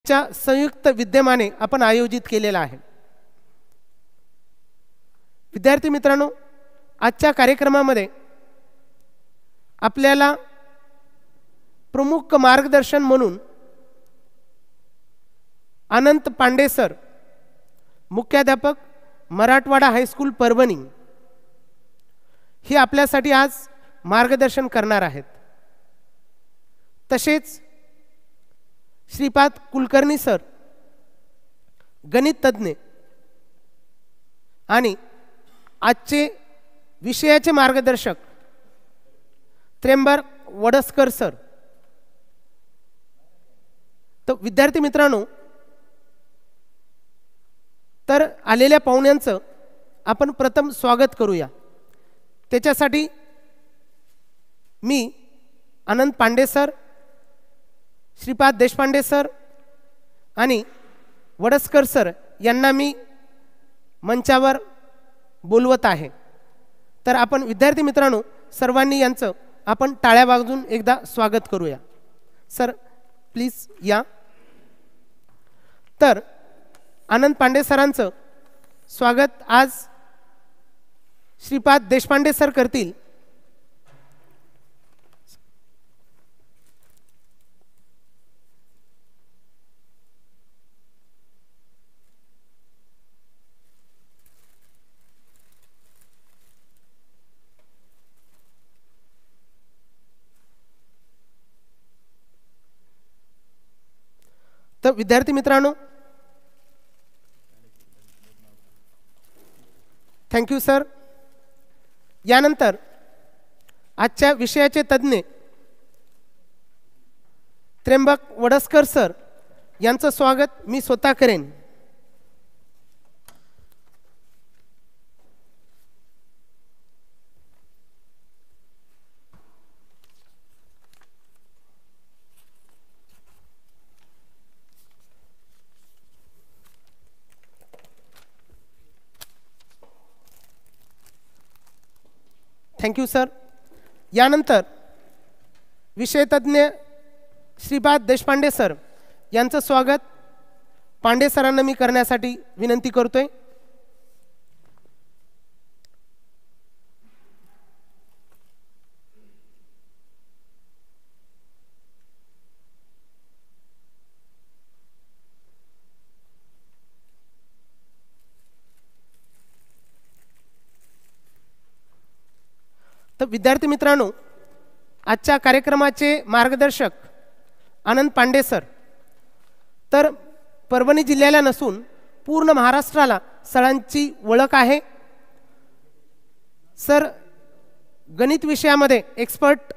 च्या संयुक्त विद्यमाने आपण आयोजित केलेला आहे। विद्यार्थी मित्रांनो, आजच्या कार्यक्रमामध्ये आपल्याला प्रमुख मार्गदर्शन म्हणून अनंत पांडे सर, मुख्याध्यापक, मराठवाडा हायस्कूल परभणी, हे आपल्यासाठी आज मार्गदर्शन करणार आहेत। तसेच श्रीपाद कुलकर्णी सर, गणित तज्ञ, आणि आजचे विषयाचे मार्गदर्शक त्र्यंबक वडसकर सर। तर विद्यार्थी मित्रांनो, तर आलेल्या पाहुण्यांचं आपण प्रथम स्वागत करूया। त्याच्यासाठी मी अनंत पांडे सर, श्रीपाद देशपांडे सर आणि वडसकर सर यांना मी मंचावर बोलवत आहे। तर आपण विद्यार्थी मित्रांनो सर्वांनी यांचं आपण टाळ्या वाजवून एकदा स्वागत करूया। सर प्लीज या। तर अनंत पांडे सरांचं स्वागत आज श्रीपाद देशपांडे सर करतील। तर विद्यार्थी मित्रांनो, थँक्यू सर। यानंतर आजच्या विषयाचे तज्ञ त्र्यंबक वडसकर सर यांचं स्वागत मी स्वतः करेन। Thank you sir. यानंतर विषयतज्ञ श्रीपाद देशपांडे सर यांचं स्वागत पांडे सरांना मी करण्यासाठी विनंती करतोय। तर विद्यार्थी मित्रांनो, आजच्या कार्यक्रमाचे मार्गदर्शक अनंत पांडे सर तर परभणी जिल्ह्याला नसून पूर्ण महाराष्ट्राला सरांची ओळख आहे। सर गणित विषयामध्ये एक्सपर्ट,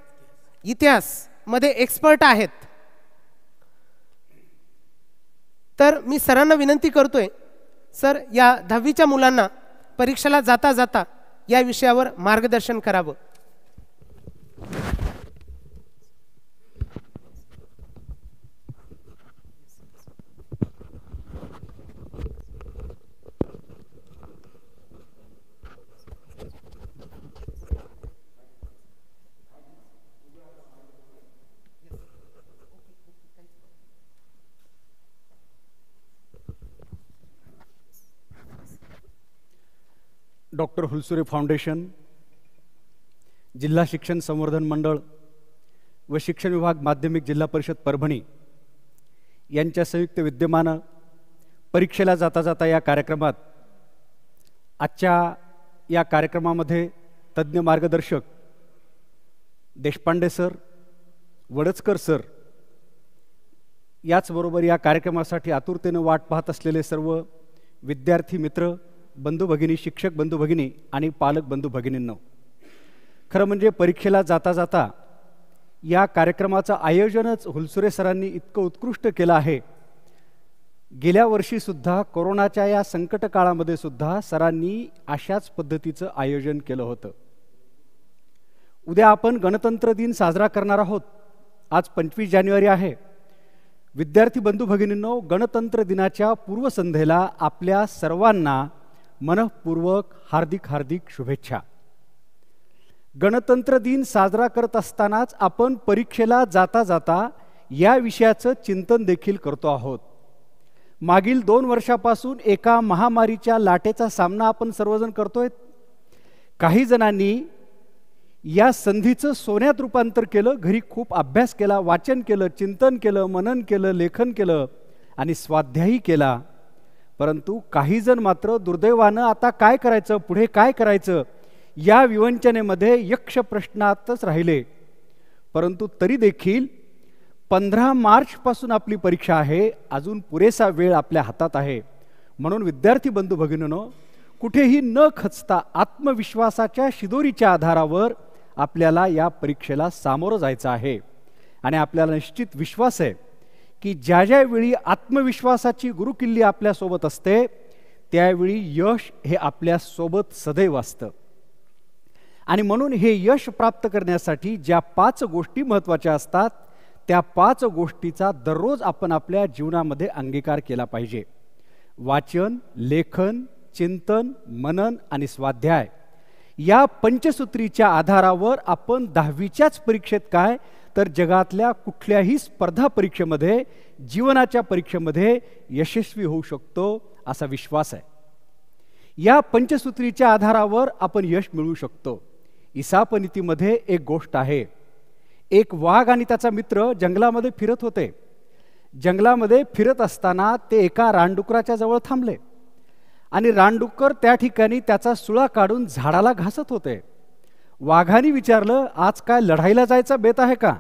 इतिहास मध्ये एक्सपर्ट आहेत। तर मी सरांना विनंती करतोय, सर या 10वीच्या मुलांना परीक्षेला जाता जाता या विषयावर मार्गदर्शन करावं। डॉक्टर हुलसुरे फाउंडेशन, जिल्हा शिक्षण संवर्धन मंडळ व शिक्षण विभाग माध्यमिक जिल्हा परिषद परभणी यांच्या संयुक्त विद्यमानं परीक्षेला जाता जाता या कार्यक्रमात आजच्या या कार्यक्रमामध्ये तज्ज्ञ मार्गदर्शक देशपांडे सर, वडसकर सर, याचबरोबर या कार्यक्रमासाठी आतुरतेनं वाट पाहत असलेले सर्व विद्यार्थी मित्र, बंधू भगिनी, शिक्षक बंधू भगिनी आणि पालक बंधू भगिनींनो, खरं म्हणजे परीक्षेला जाता जाता या कार्यक्रमाचं आयोजनच हुलसुरे सरांनी इतकं उत्कृष्ट केलं आहे। गेल्या वर्षीसुद्धा कोरोनाच्या या संकट काळामध्ये सुद्धा सरांनी अशाच पद्धतीचं आयोजन केलं होतं। उद्या आपण गणतंत्र दिन साजरा करणार आहोत। आज 25 जानेवारी आहे। विद्यार्थी बंधू भगिनींनो, गणतंत्र दिनाच्या पूर्वसंध्येला आपल्या सर्वांना मनःपूर्वक हार्दिक हार्दिक शुभेच्छा। गणतंत्र दिन साजरा करत असतानाच आपण परीक्षेला जाता जाता या विषयाचं चिंतन देखील करतो आहोत। मागील 2 वर्षापासून एका महामारीच्या लाटेचा सामना आपण सर्वजण करतोय. काही जणांनी या संधीचं सोन्यात रूपांतर केलं, घरी खूप अभ्यास केला, वाचन केलं, चिंतन केलं, मनन केलं, लेखन केलं आणि स्वाध्यायही केला. परंतु काही जण मात्र दुर्दैवानं आता काय करायचं, पुढे काय करायचं या विवंचनेमध्ये यक्ष प्रश्नातच राहिले. परंतु तरी देखील 15 मार्चपासून आपली परीक्षा आहे, अजून पुरेसा वेळ आपल्या हातात आहे. म्हणून विद्यार्थी बंधू भगिनींनो, कुठेही न खचता आत्मविश्वासाच्या शिदोरीच्या आधारावर आपल्याला या परीक्षेला सामोरं जायचं आहे. आणि आपल्याला निश्चित विश्वास आहे की ज्या ज्यावेळी आत्मविश्वासाची गुरुकिल्ली आपल्यासोबत असते त्यावेळी यश हे आपल्यासोबत सदैव असतं. आणि म्हणून हे यश प्राप्त करण्यासाठी ज्या 5 गोष्टी महत्त्वाच्या असतात त्या 5 गोष्टीचा दररोज आपण आपल्या जीवनामध्ये अंगीकार केला पाहिजे. वाचन, लेखन, चिंतन, मनन आणि स्वाध्याय या पंचसूत्रीच्या आधारावर आपण 10वीच्याच परीक्षेत काय तर जगातल्या कुठल्याही स्पर्धा परीक्षेमध्ये, जीवनाच्या परीक्षेमध्ये यशस्वी होऊ शकतो असा विश्वास आहे. या पंचसूत्रीच्या आधारावर आपण यश मिळवू शकतो. ईसापनीतीमध्ये एक गोष्ट आहे. एक वाघ आणि त्याचा मित्र जंगलामध्ये फिरत होते. जंगलामध्ये फिरत असताना ते एका रानडुकराच्या जवळ थांबले आणि रानडुक्कर त्या ठिकाणी त्याचा सुळा काढून झाडाला घासत होते. वाघाने विचारलं, आज काय लढाईला जायचा बेत आहे का?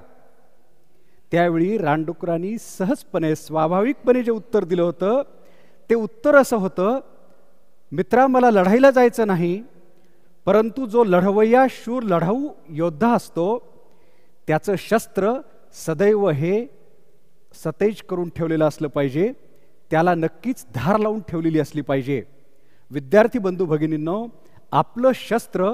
त्यावेळी रानडुकरांनी सहजपणे, स्वाभाविकपणे जे उत्तर दिलं होतं ते उत्तर असं होतं, मित्रा, मला लढाईला जायचं नाही, परंतु जो लढवय्या शूर लढाऊ योद्धा असतो त्याचं शस्त्र सदैव हे सतेज करून ठेवलेलं असलं पाहिजे, त्याला नक्कीच धार लावून ठेवलेली असली पाहिजे. विद्यार्थी बंधू भगिनींनो, आपलं शस्त्र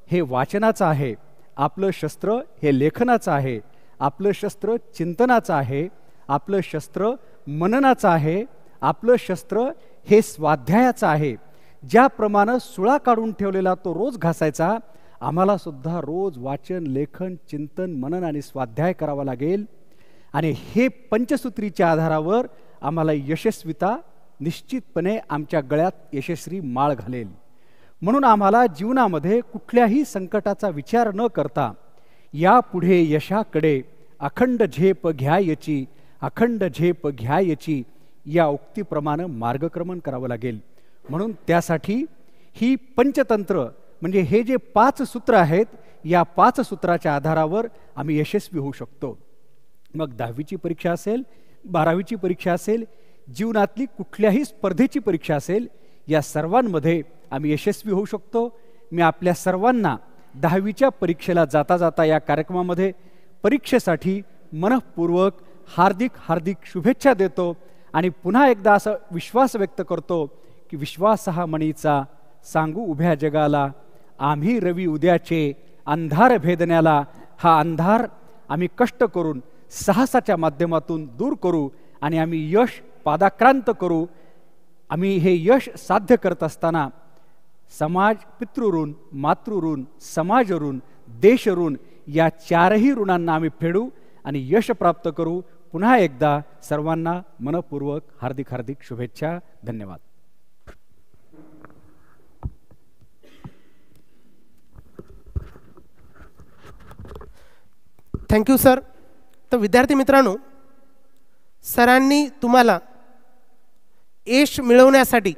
हे वाचनाचं आहे, आपलं शस्त्र हे लेखनाचं आहे, आपलं शस्त्र चिंतनाचं आहे, आपलं शस्त्र मननाचं आहे, आपलं शस्त्र हे स्वाध्यायाचं आहे. ज्याप्रमाणे सुळा काढून ठेवलेला तो रोज घासायचा, आम्हाला सुद्धा रोज वाचन, लेखन, चिंतन, मनन आणि स्वाध्याय करावा लागेल. आणि हे पंचसूत्रीच्या आधारावर आम्हाला यशस्विता निश्चितपणे आमच्या गळ्यात यशस्वी माळ घालेल. म्हणून आम्हाला जीवनामध्ये कुठल्याही संकटाचा विचार न करता यापुढे यशाकडे अखंड झेप घ्यायची, अखंड झेप घ्यायची या उक्तीप्रमाणे मार्गक्रमण करावं लागेल. म्हणून त्यासाठी ही पंचतंत्र म्हणजे हे जे 5 सूत्र आहेत, या 5 सूत्राच्या आधारावर आम्ही यशस्वी होऊ शकतो. मग 10वीची परीक्षा असेल, 12वीची परीक्षा असेल, जीवनातली कुठल्याही स्पर्धेची परीक्षा असेल, या सर्वांमध्ये आम्ही यशस्वी होऊ शकतो. मी आपल्या सर्वांना 10वीच्या परीक्षेला जाता जाता या कार्यक्रमामध्ये परीक्षेसाठी मनःपूर्वक हार्दिक हार्दिक शुभेच्छा देतो आणि पुन्हा एकदा असा विश्वास व्यक्त करतो की विश्वास हा मणीचा सांगू उभ्या जगाला, आम्ही रवी उद्याचे अंधार भेदण्याला, हा अंधार आम्ही कष्ट करून साहसाच्या माध्यमातून दूर करू आणि आम्ही यश पादाक्रांत करू. आम्ही हे यश साध्य करत असताना समाज, पितृऋण, मातृऋण, समाज ऋण, देश ऋण या 4ही ऋणांना आम्ही फेडू आणि यश प्राप्त करू. पुन्हा एकदा सर्वांना मनपूर्वक हार्दिक हार्दिक शुभेच्छा. धन्यवाद. Thank you sir. तर विद्यार्थी मित्रांनो, सरांनी तुम्हाला यश मिळवण्यासाठी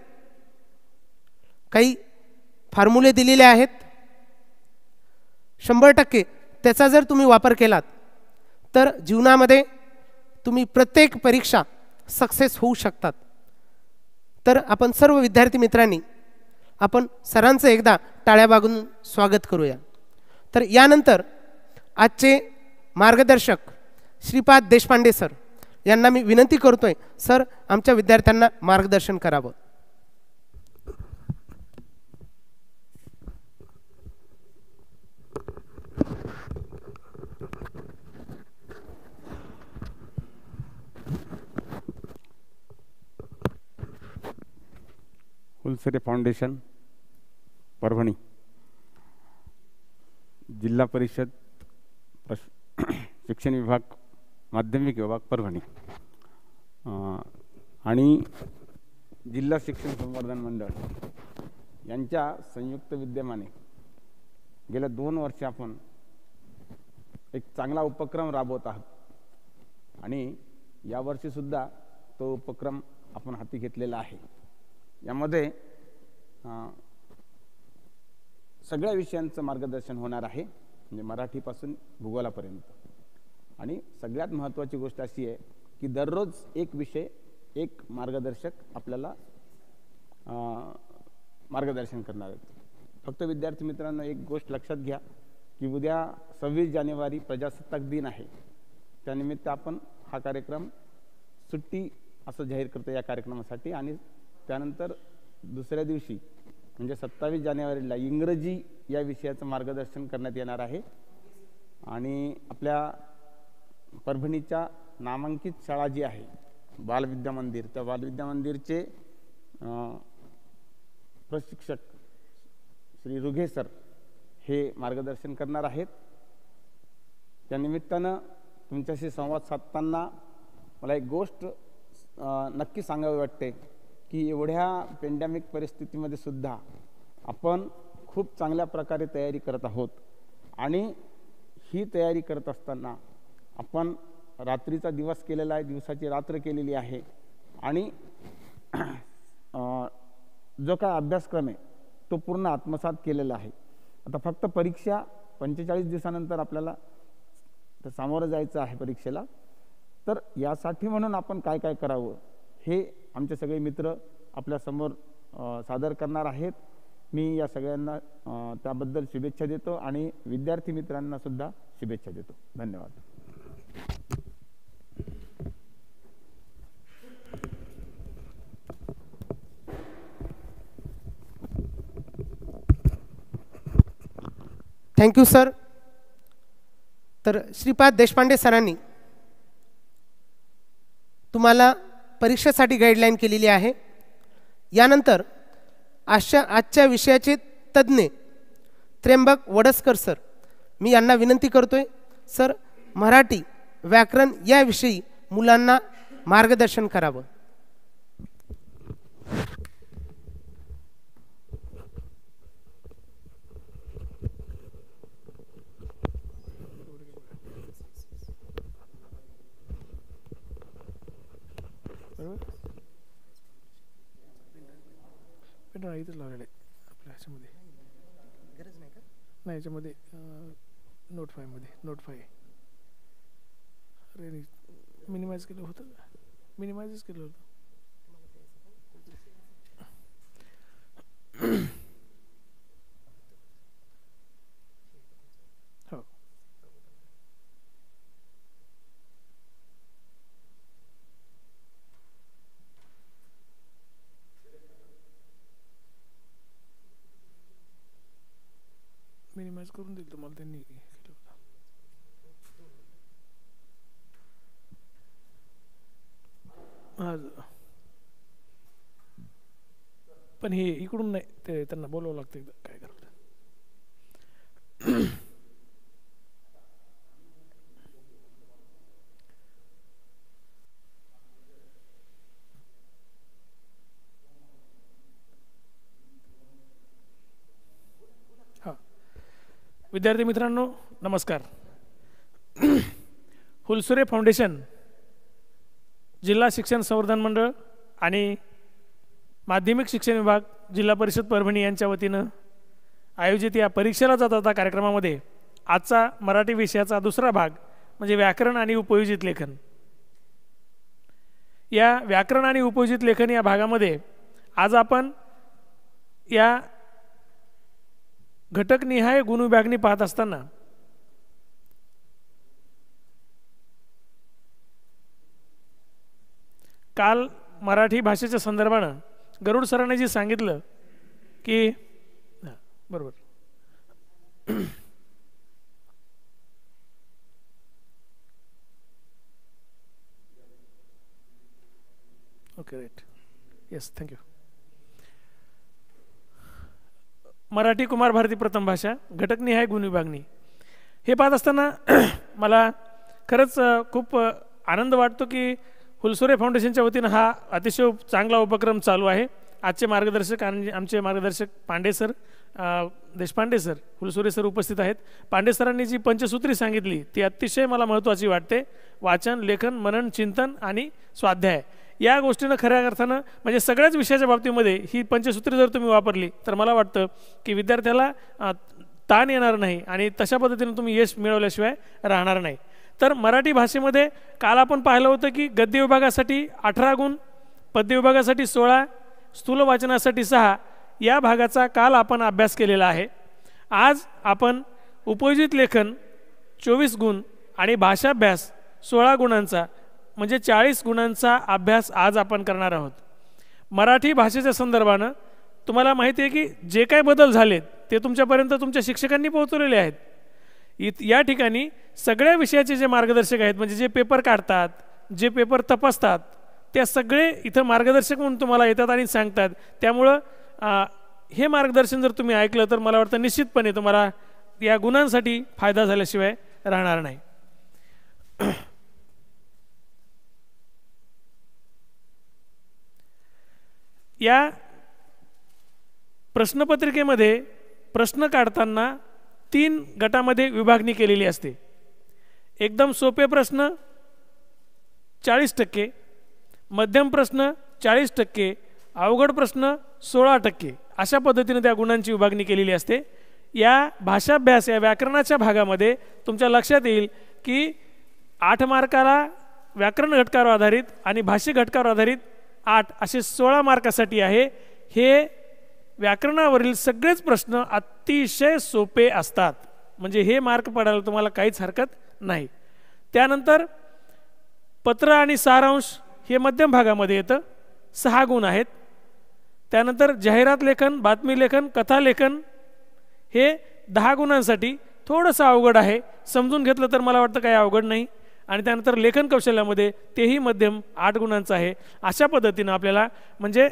काही फॉर्म्युले दिलेले आहेत. 100% त्याचा जर तुम्ही वापर केलात तर जीवनामध्ये तुम्ही प्रत्येक परीक्षा सक्सेस होऊ शकतात. तर आपण सर्व विद्यार्थी मित्रांनी आपण सरांचं एकदा टाळ्या वाजवून स्वागत करूया. तर यानंतर आजचे मार्गदर्शक श्रीपाद देशपांडे सर यांना मी विनंती करतोय, सर आमच्या विद्यार्थ्यांना मार्गदर्शन करावं. हुलसरे फाउंडेशन परभणी, जिल्हा परिषद शिक्षण विभाग, माध्यमिक विभाग परभणी. आणि जिल्हा शिक्षण संवर्धन मंडळ यांच्या संयुक्त विद्यमाने गेल्या 2 वर्षे आपण एक चांगला उपक्रम राबवत आहोत आणि यावर्षीसुद्धा तो उपक्रम आपण हाती घेतलेला आहे। यामध्ये सगळ्या विषयांचं मार्गदर्शन होणार आहे, म्हणजे मराठीपासून भूगोलापर्यंत। आणि सगळ्यात महत्त्वाची गोष्ट अशी आहे की दररोज एक विषय, एक मार्गदर्शक आपल्याला मार्गदर्शन करणार आहेत। फक्त विद्यार्थी मित्रांनो एक गोष्ट लक्षात घ्या की उद्या 26 जानेवारी प्रजासत्ताक दिन आहे, त्यानिमित्त आपण हा कार्यक्रम सुट्टी असं जाहीर करतो या कार्यक्रमासाठी। आणि त्यानंतर दुसऱ्या दिवशी म्हणजे 27 जानेवारीला इंग्रजी या विषयाचं मार्गदर्शन करण्यात येणार आहे। आणि आपल्या परभणीच्या नामांकित शाळा जी आहे बालविद्या मंदिर, त्या बालविद्या मंदिरचे प्रशिक्षक श्री रुघे सर हे मार्गदर्शन करणार आहेत। त्या निमित्तानं तुमच्याशी संवाद साधताना मला एक गोष्ट नक्की सांगावी वाटते की एवढ्या पेंडेमिक परिस्थितीमध्ये सुद्धा आपण खूप चांगल्या प्रकारे तयारी करत आहोत। आणि ही तयारी करत असताना आपण रात्रीचा दिवस केलेला आहे, दिवसाची रात्र केलेली आहे। आणि जो काय अभ्यासक्रम आहे तो पूर्ण आत्मसात केलेला आहे। आता फक्त परीक्षा 45 दिवसानंतर आपल्याला सामोरं जायचं आहे परीक्षेला। तर यासाठी म्हणून आपण काय काय करावं हे आमचे सगळे मित्र आपल्यासमोर सादर करणार आहेत। मी या सगळ्यांना त्याबद्दल शुभेच्छा देतो आणि विद्यार्थी मित्रांना सुद्धा शुभेच्छा देतो। धन्यवाद। Thank you sir. तर श्रीपाद देशपांडे सरांनी तुम्हाला परीक्षेसाठी गाईडलाईन केलेली आहे। यानंतर आजच्या विषयाचे तज्ज्ञ त्र्यंबक वडसकर सर, मी यांना विनंती करतोय सर मराठी व्याकरण याविषयी मुलांना मार्गदर्शन करावं। इथंच लावलेलं आहे आपल्या ह्याच्यामध्ये, गरज नाही का? नाही याच्यामध्ये नोट 5 मध्ये नोट 5 अरे मिनिमाइज केलं होतं, मिनिमाइजच केलं होतं। हो मिनिमाइज करून दिलं तुम्हाला त्यांनी केलं होतं। पण हे इकडून नाही, ते त्यांना बोलावं लागतं एकदा काय करायचं। विद्यार्थी मित्रांनो नमस्कार। हुलसुरे फाउंडेशन, जिल्हा शिक्षण संवर्धन मंडळ आणि माध्यमिक शिक्षण विभाग, जिल्हा परिषद परभणी यांच्या वतीनं आयोजित या परीक्षेला जाता कार्यक्रमामध्ये आजचा मराठी विषयाचा दुसरा भाग म्हणजे व्याकरण आणि उपयोजित लेखन। या व्याकरण आणि उपयोजित लेखन या भागामध्ये आज आपण या घटकनिहाय गुणविभागणी पाहत असताना काल मराठी भाषेच्या संदर्भानं गरुड सरांनी जी सांगितलं की बरोबर okay right yes thank you. Marathi Kumar Bharati प्रथम भाषा घटकनिहाय गुणविभागणी हे पाहत असताना मला खरंच खूप आनंद वाटतो की हुलसुरे फाउंडेशनच्या वतीनं हा अतिशय चांगला उपक्रम चालू आहे. आजचे मार्गदर्शक आणि आमचे मार्गदर्शक Pande sir, Deshpande sir, Hulsure sir उपस्थित आहेत. पांडे सरांनी जी पंचसूत्री सांगितली ती अतिशय मला महत्त्वाची वाटते. वाचन, लेखन, मनन, चिंतन आणि स्वाध्याय या गोष्टीनं खऱ्या अर्थानं म्हणजे सगळ्याच विषयाच्या बाबतीमध्ये ही पंचसूत्री जर तुम्ही वापरली तर मला वाटतं की विद्यार्थ्याला ताण येणार नाही आणि तशा पद्धतीनं तुम्ही यश मिळवल्याशिवाय राहणार नाही. तर मराठी भाषेमध्ये काल आपण पाहिलं होतं की गद्य विभागासाठी 18 गुण, पद्य विभागासाठी 16, स्थूल वाचनासाठी 6 या भागाचा काल आपण अभ्यास केलेला आहे. आज आपण उपयोजित लेखन 24 गुण आणि भाषाभ्यास 16 गुणांचा म्हणजे 40 गुणांचा अभ्यास आज आपण करणार आहोत. मराठी भाषेच्या संदर्भानं तुम्हाला माहिती आहे की जे काही बदल झालेत ते तुमच्यापर्यंत तुमच्या शिक्षकांनी पोहोचवलेले आहेत. या ठिकाणी सगळ्या विषयाचे जे मार्गदर्शक आहेत म्हणजे जे पेपर काढतात, जे पेपर तपासतात, त्या सगळे इथं मार्गदर्शक म्हणून तुम्हाला येतात आणि सांगतात. त्यामुळं हे मार्गदर्शन जर तुम्ही ऐकलं तर मला वाटतं निश्चितपणे तुम्हाला या गुणांसाठी फायदा झाल्याशिवाय राहणार नाही. या प्रश्नपत्रिकेमध्ये प्रश्न काढताना 3 गटामध्ये विभागणी केलेली असते. एकदम सोपे प्रश्न 40%, मध्यम प्रश्न 40%, अवघड प्रश्न 16%, अशा पद्धतीने त्या गुणांची विभागणी केलेली असते. या भाषाभ्यास या व्याकरणाच्या भागामध्ये तुमच्या लक्षात येईल की 8 मार्काला व्याकरण घटकावर आधारित आणि भाषिक घटकावर आधारित 8 असे 16 मार्कासाठी आहे. हे व्याकरणावरील सगळेच प्रश्न अतिशय सोपे असतात म्हणजे हे मार्क पडायला तुम्हाला काहीच हरकत नाही. त्यानंतर पत्र आणि सारांश हे मध्यम भागामध्ये येतं, 6 गुण आहेत. त्यानंतर जाहिरात लेखन, बातमी लेखन, कथा लेखन हे 10 गुणांसाठी थोडंसं अवघड आहे. समजून घेतलं तर मला वाटतं काही अवघड नाही. आणि त्यानंतर लेखन कौशल्यामध्ये तेही मध्यम 8 गुणांचं आहे. अशा पद्धतीनं आपल्याला म्हणजे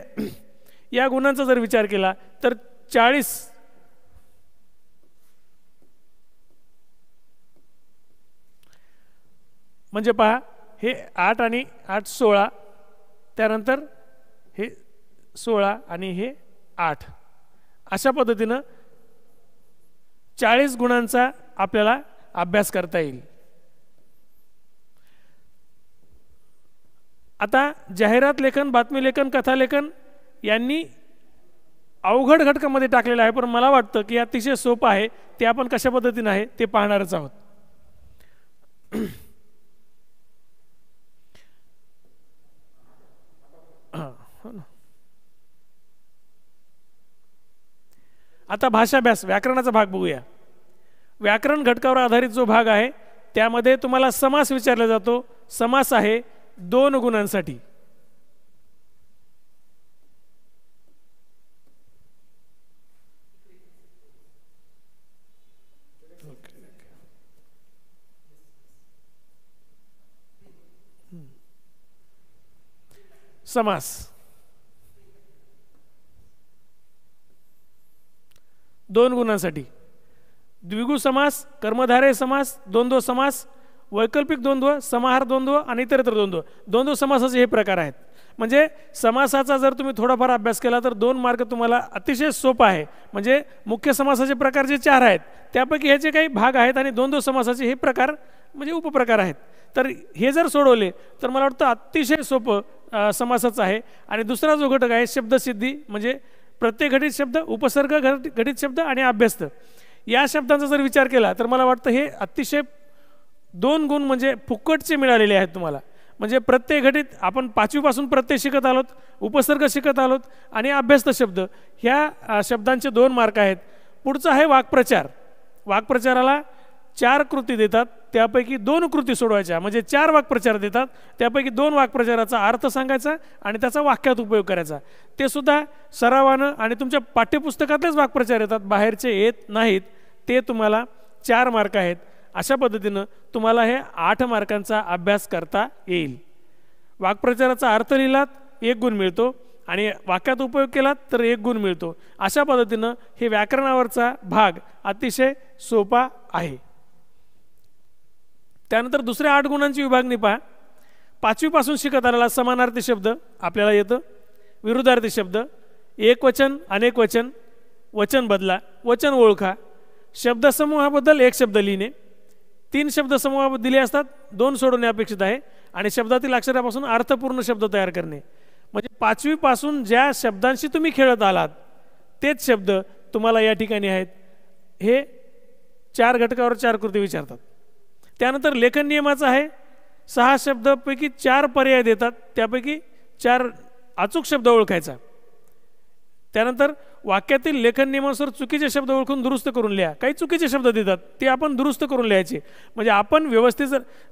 या गुणांचा जर विचार केला तर 40 म्हणजे पहा हे 8 आणि 8 16, त्यानंतर हे 16 आणि हे 8 अशा पद्धतीनं 40 गुणांचा आपल्याला अभ्यास करता येईल. आता जाहिरात लेखन, बातमी लेखन, कथा लेखन यांनी अवघड घटकामध्ये टाकलेलं आहे, पण मला वाटतं की अतिशय सोपं आहे. ते आपण कशा पद्धतीने आहे ते पाहणारच आहोत. आता भाषाभ्यास व्याकरणाचा भाग बघूया. व्याकरण घटकावर आधारित जो भाग आहे त्यामध्ये तुम्हाला समास विचारला जातो. समास आहे 2 गुणांसाठी. समास 2 गुणांसाठी. द्विगु समास, कर्मधारय समास, द्वंद्व समास, वैकल्पिक द्वंद्व, समाहार द्वंद्व आणि इतरत्र द्वंद्व. द्वंद्व समासाचे हे प्रकार आहेत. म्हणजे समासाचा जर तुम्ही थोडाफार अभ्यास केला तर 2 मार्क तुम्हाला अतिशय सोपा आहे. म्हणजे मुख्य समासाचे प्रकार जे 4 आहेत त्यापैकी ह्याचे काही भाग आहेत आणि द्वंद्व समासाचे हे प्रकार म्हणजे उपप्रकार आहेत. तर हे जर सोडवले तर मला वाटतं अतिशय सोपं समासाचं आहे. आणि दुसरा जो घटक आहे शब्दसिद्धी म्हणजे प्रत्येक घटित शब्द, उपसर्ग घटित शब्द आणि अभ्यस्त या शब्दांचा जर विचार केला तर मला वाटतं हे अतिशय 2 गुण म्हणजे फुकटचे मिळालेले आहेत तुम्हाला. म्हणजे प्रत्यय घटित आपण 5वी पासून प्रत्यय शिकत आलोत, उपसर्ग शिकत आलोत आणि अभ्यस्त शब्द ह्या शब्दांचे 2 मार्क आहेत. पुढचा आहे वाक्प्रचार. वाक्प्रचाराला 4 कृती देतात, त्यापैकी 2 कृती सोडवायच्या. म्हणजे 4 वाक्प्रचार देतात, त्यापैकी 2 वाक्प्रचाराचा अर्थ सांगायचा आणि त्याचा वाक्यात उपयोग करायचा. ते सुद्धा सरावानं आणि तुमच्या पाठ्यपुस्तकातलेच वाक्प्रचार येतात, बाहेरचे येत नाहीत. ते तुम्हाला 4 मार्क आहेत. अशा पद्धतीनं तुम्हाला हे 8 मार्कांचा अभ्यास करता येईल. वाक्प्रचाराचा अर्थ लिहिलात 1 गुण मिळतो आणि वाक्यात उपयोग केलात तर 1 गुण मिळतो. अशा पद्धतीनं हे व्याकरणावरचा भाग अतिशय सोपा आहे. त्यानंतर दुसऱ्या 8 गुणांची विभागणी पहा. 5वी शिकत आलेला समानार्थी शब्द आपल्याला येतं, विरुद्धार्थी शब्द, एकवचन, अनेक वचन, वचन बदला, वचन ओळखा, शब्दसमूहाबद्दल एक शब्द लिहिणे, 3 शब्दसमूह दिले असतात, 2 सोडवणे अपेक्षित आहे आणि शब्दातील अक्षरापासून अर्थपूर्ण शब्द तयार करणे. म्हणजे 5वी ज्या शब्दांशी तुम्ही खेळत आलात तेच शब्द तुम्हाला या ठिकाणी आहेत. हे 4 घटकावर 4 कृती विचारतात. त्यानंतर लेखन नियमाचं आहे, 6 शब्दापैकी 4 पर्याय देतात, त्यापैकी 4 अचूक शब्द ओळखायचा. त्यानंतर वाक्यातील लेखन नियमानुसार चुकीचे शब्द ओळखून दुरुस्त करून लिहा. काही चुकीचे शब्द देतात ते आपण दुरुस्त करून लिहायचे. म्हणजे आपण व्यवस्थित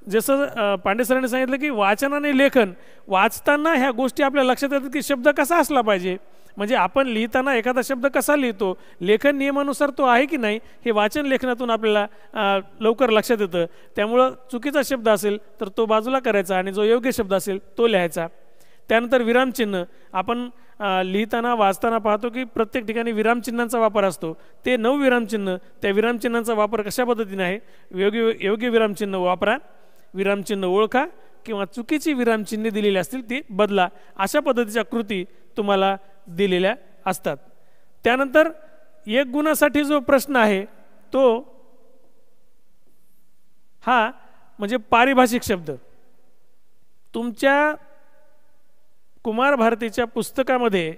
जसं पांडे सरांनी सांगितलं की वाचनाने लेखन, वाचताना ह्या गोष्टी आपल्या लक्षात येतात की शब्द कसा असला पाहिजे. म्हणजे आपण लिहिताना एखादा शब्द कसा लिहितो, लेखन नियमानुसार तो आहे की नाही हे वाचन लेखनातून आपल्याला लवकर लक्षात येतं. त्यामुळं चुकीचा शब्द असेल तर तो बाजूला करायचा आणि जो योग्य शब्द असेल तो लिहायचा. त्यानंतर विरामचिन्ह, आपण लिहिताना वाचताना पाहतो की प्रत्येक ठिकाणी विरामचिन्हांचा वापर असतो. ते 9 विरामचिन्ह, त्या विरामचिन्हांचा वापर कशा पद्धतीने आहे, योग्य विरामचिन्ह वापरा, विरामचिन्ह ओळखा किंवा चुकीची विरामचिन्हे दिलेली असतील ती बदला. अशा पद्धतीच्या कृती तुम्हाला दिलेल्या असतात. त्यानंतर 1 गुणासाठी जो प्रश्न आहे तो हा म्हणजे पारिभाषिक शब्द. तुमच्या कुमार भारतीच्या पुस्तकामध्ये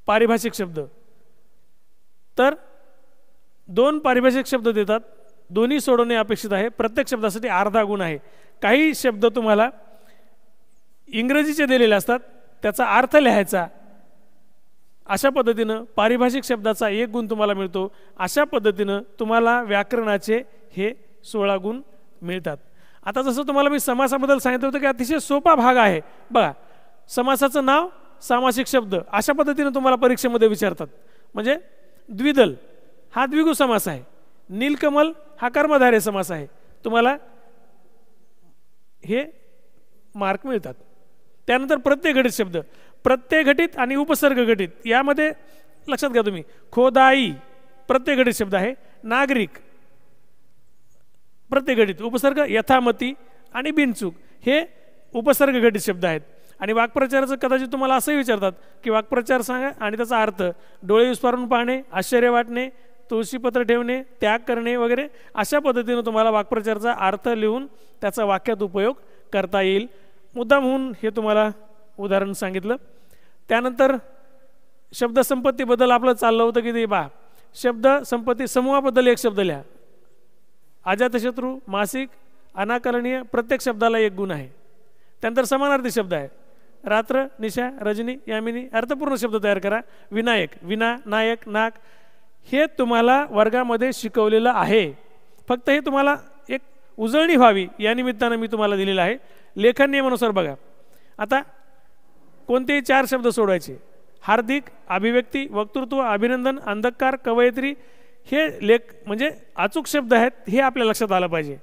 पारिभाषिक शब्द तर 2 पारिभाषिक शब्द देतात, दोन्ही सोडवणे अपेक्षित आहे. प्रत्येक शब्दासाठी अर्धा गुण आहे. काही शब्द तुम्हाला इंग्रजीचे दिलेले असतात, त्याचा अर्थ लिहायचा. अशा पद्धतीनं पारिभाषिक शब्दाचा 1 गुण तुम्हाला मिळतो. अशा पद्धतीनं तुम्हाला व्याकरणाचे हे 16 गुण मिळतात. आता जसं तुम्हाला मी समासाबद्दल सांगितलं होतं की अतिशय सोपा भाग आहे बघा. समासाचं नाव, सामासिक शब्द अशा पद्धतीनं तुम्हाला परीक्षेमध्ये विचारतात. म्हणजे द्विदल हा द्विगु समास आहे, नीलकमल हा कर्मधारय समास आहे. तुम्हाला हे मार्क मिळतात. त्यानंतर प्रत्यय घटित शब्द, प्रत्यय घटित आणि उपसर्ग घटित यामध्ये लक्षात घ्या तुम्ही. खोदाई प्रत्यय घटित शब्द आहे, नागरिक प्रत्यय घटित, उपसर्ग यथामती आणि बिनचूक हे उपसर्ग घटित शब्द आहेत. आणि वाक्प्रचाराचं कदाचित तुम्हाला असंही विचारतात की वाक्प्रचार सांगा आणि त्याचा अर्थ. डोळे विस्फारून पाहणे, आश्चर्य वाटणे, तुळशीपत्र ठेवणे, त्याग करणे वगैरे अशा पद्धतीनं तुम्हाला वाक्प्रचाराचा अर्थ लिहून त्याचा वाक्यात उपयोग करता येईल. मुद्दाम होऊन हे तुम्हाला उदाहरण सांगितलं. त्यानंतर शब्दसंपत्तीबद्दल आपलं चाललं होतं की ते शब्द संपत्ती समूहाबद्दल 1 शब्द लिहा. अजातशत्रू, मासिक, अनाकलनीय प्रत्येक शब्दाला 1 गुण आहे. त्यानंतर समानार्थी शब्द आहे, रात्र, निशा, रजनी, यामिनी अर्थपूर्ण शब्द तयार करा. विनायक, विना, नायक, नाक हे तुम्हाला वर्गामध्ये शिकवलेलं आहे. फक्त हे तुम्हाला एक उजळणी व्हावी या निमित्तानं मी तुम्हाला दिलेलं आहे. लेखन नियमानुसार बघा. आता कोणतेही 4 शब्द सोडवायचे. हार्दिक, अभिव्यक्ती, वक्तृत्व, अभिनंदन, अंधकार, कवयित्री हे म्हणजे अचूक शब्द आहेत. हे आपल्या लक्षात आलं पाहिजे.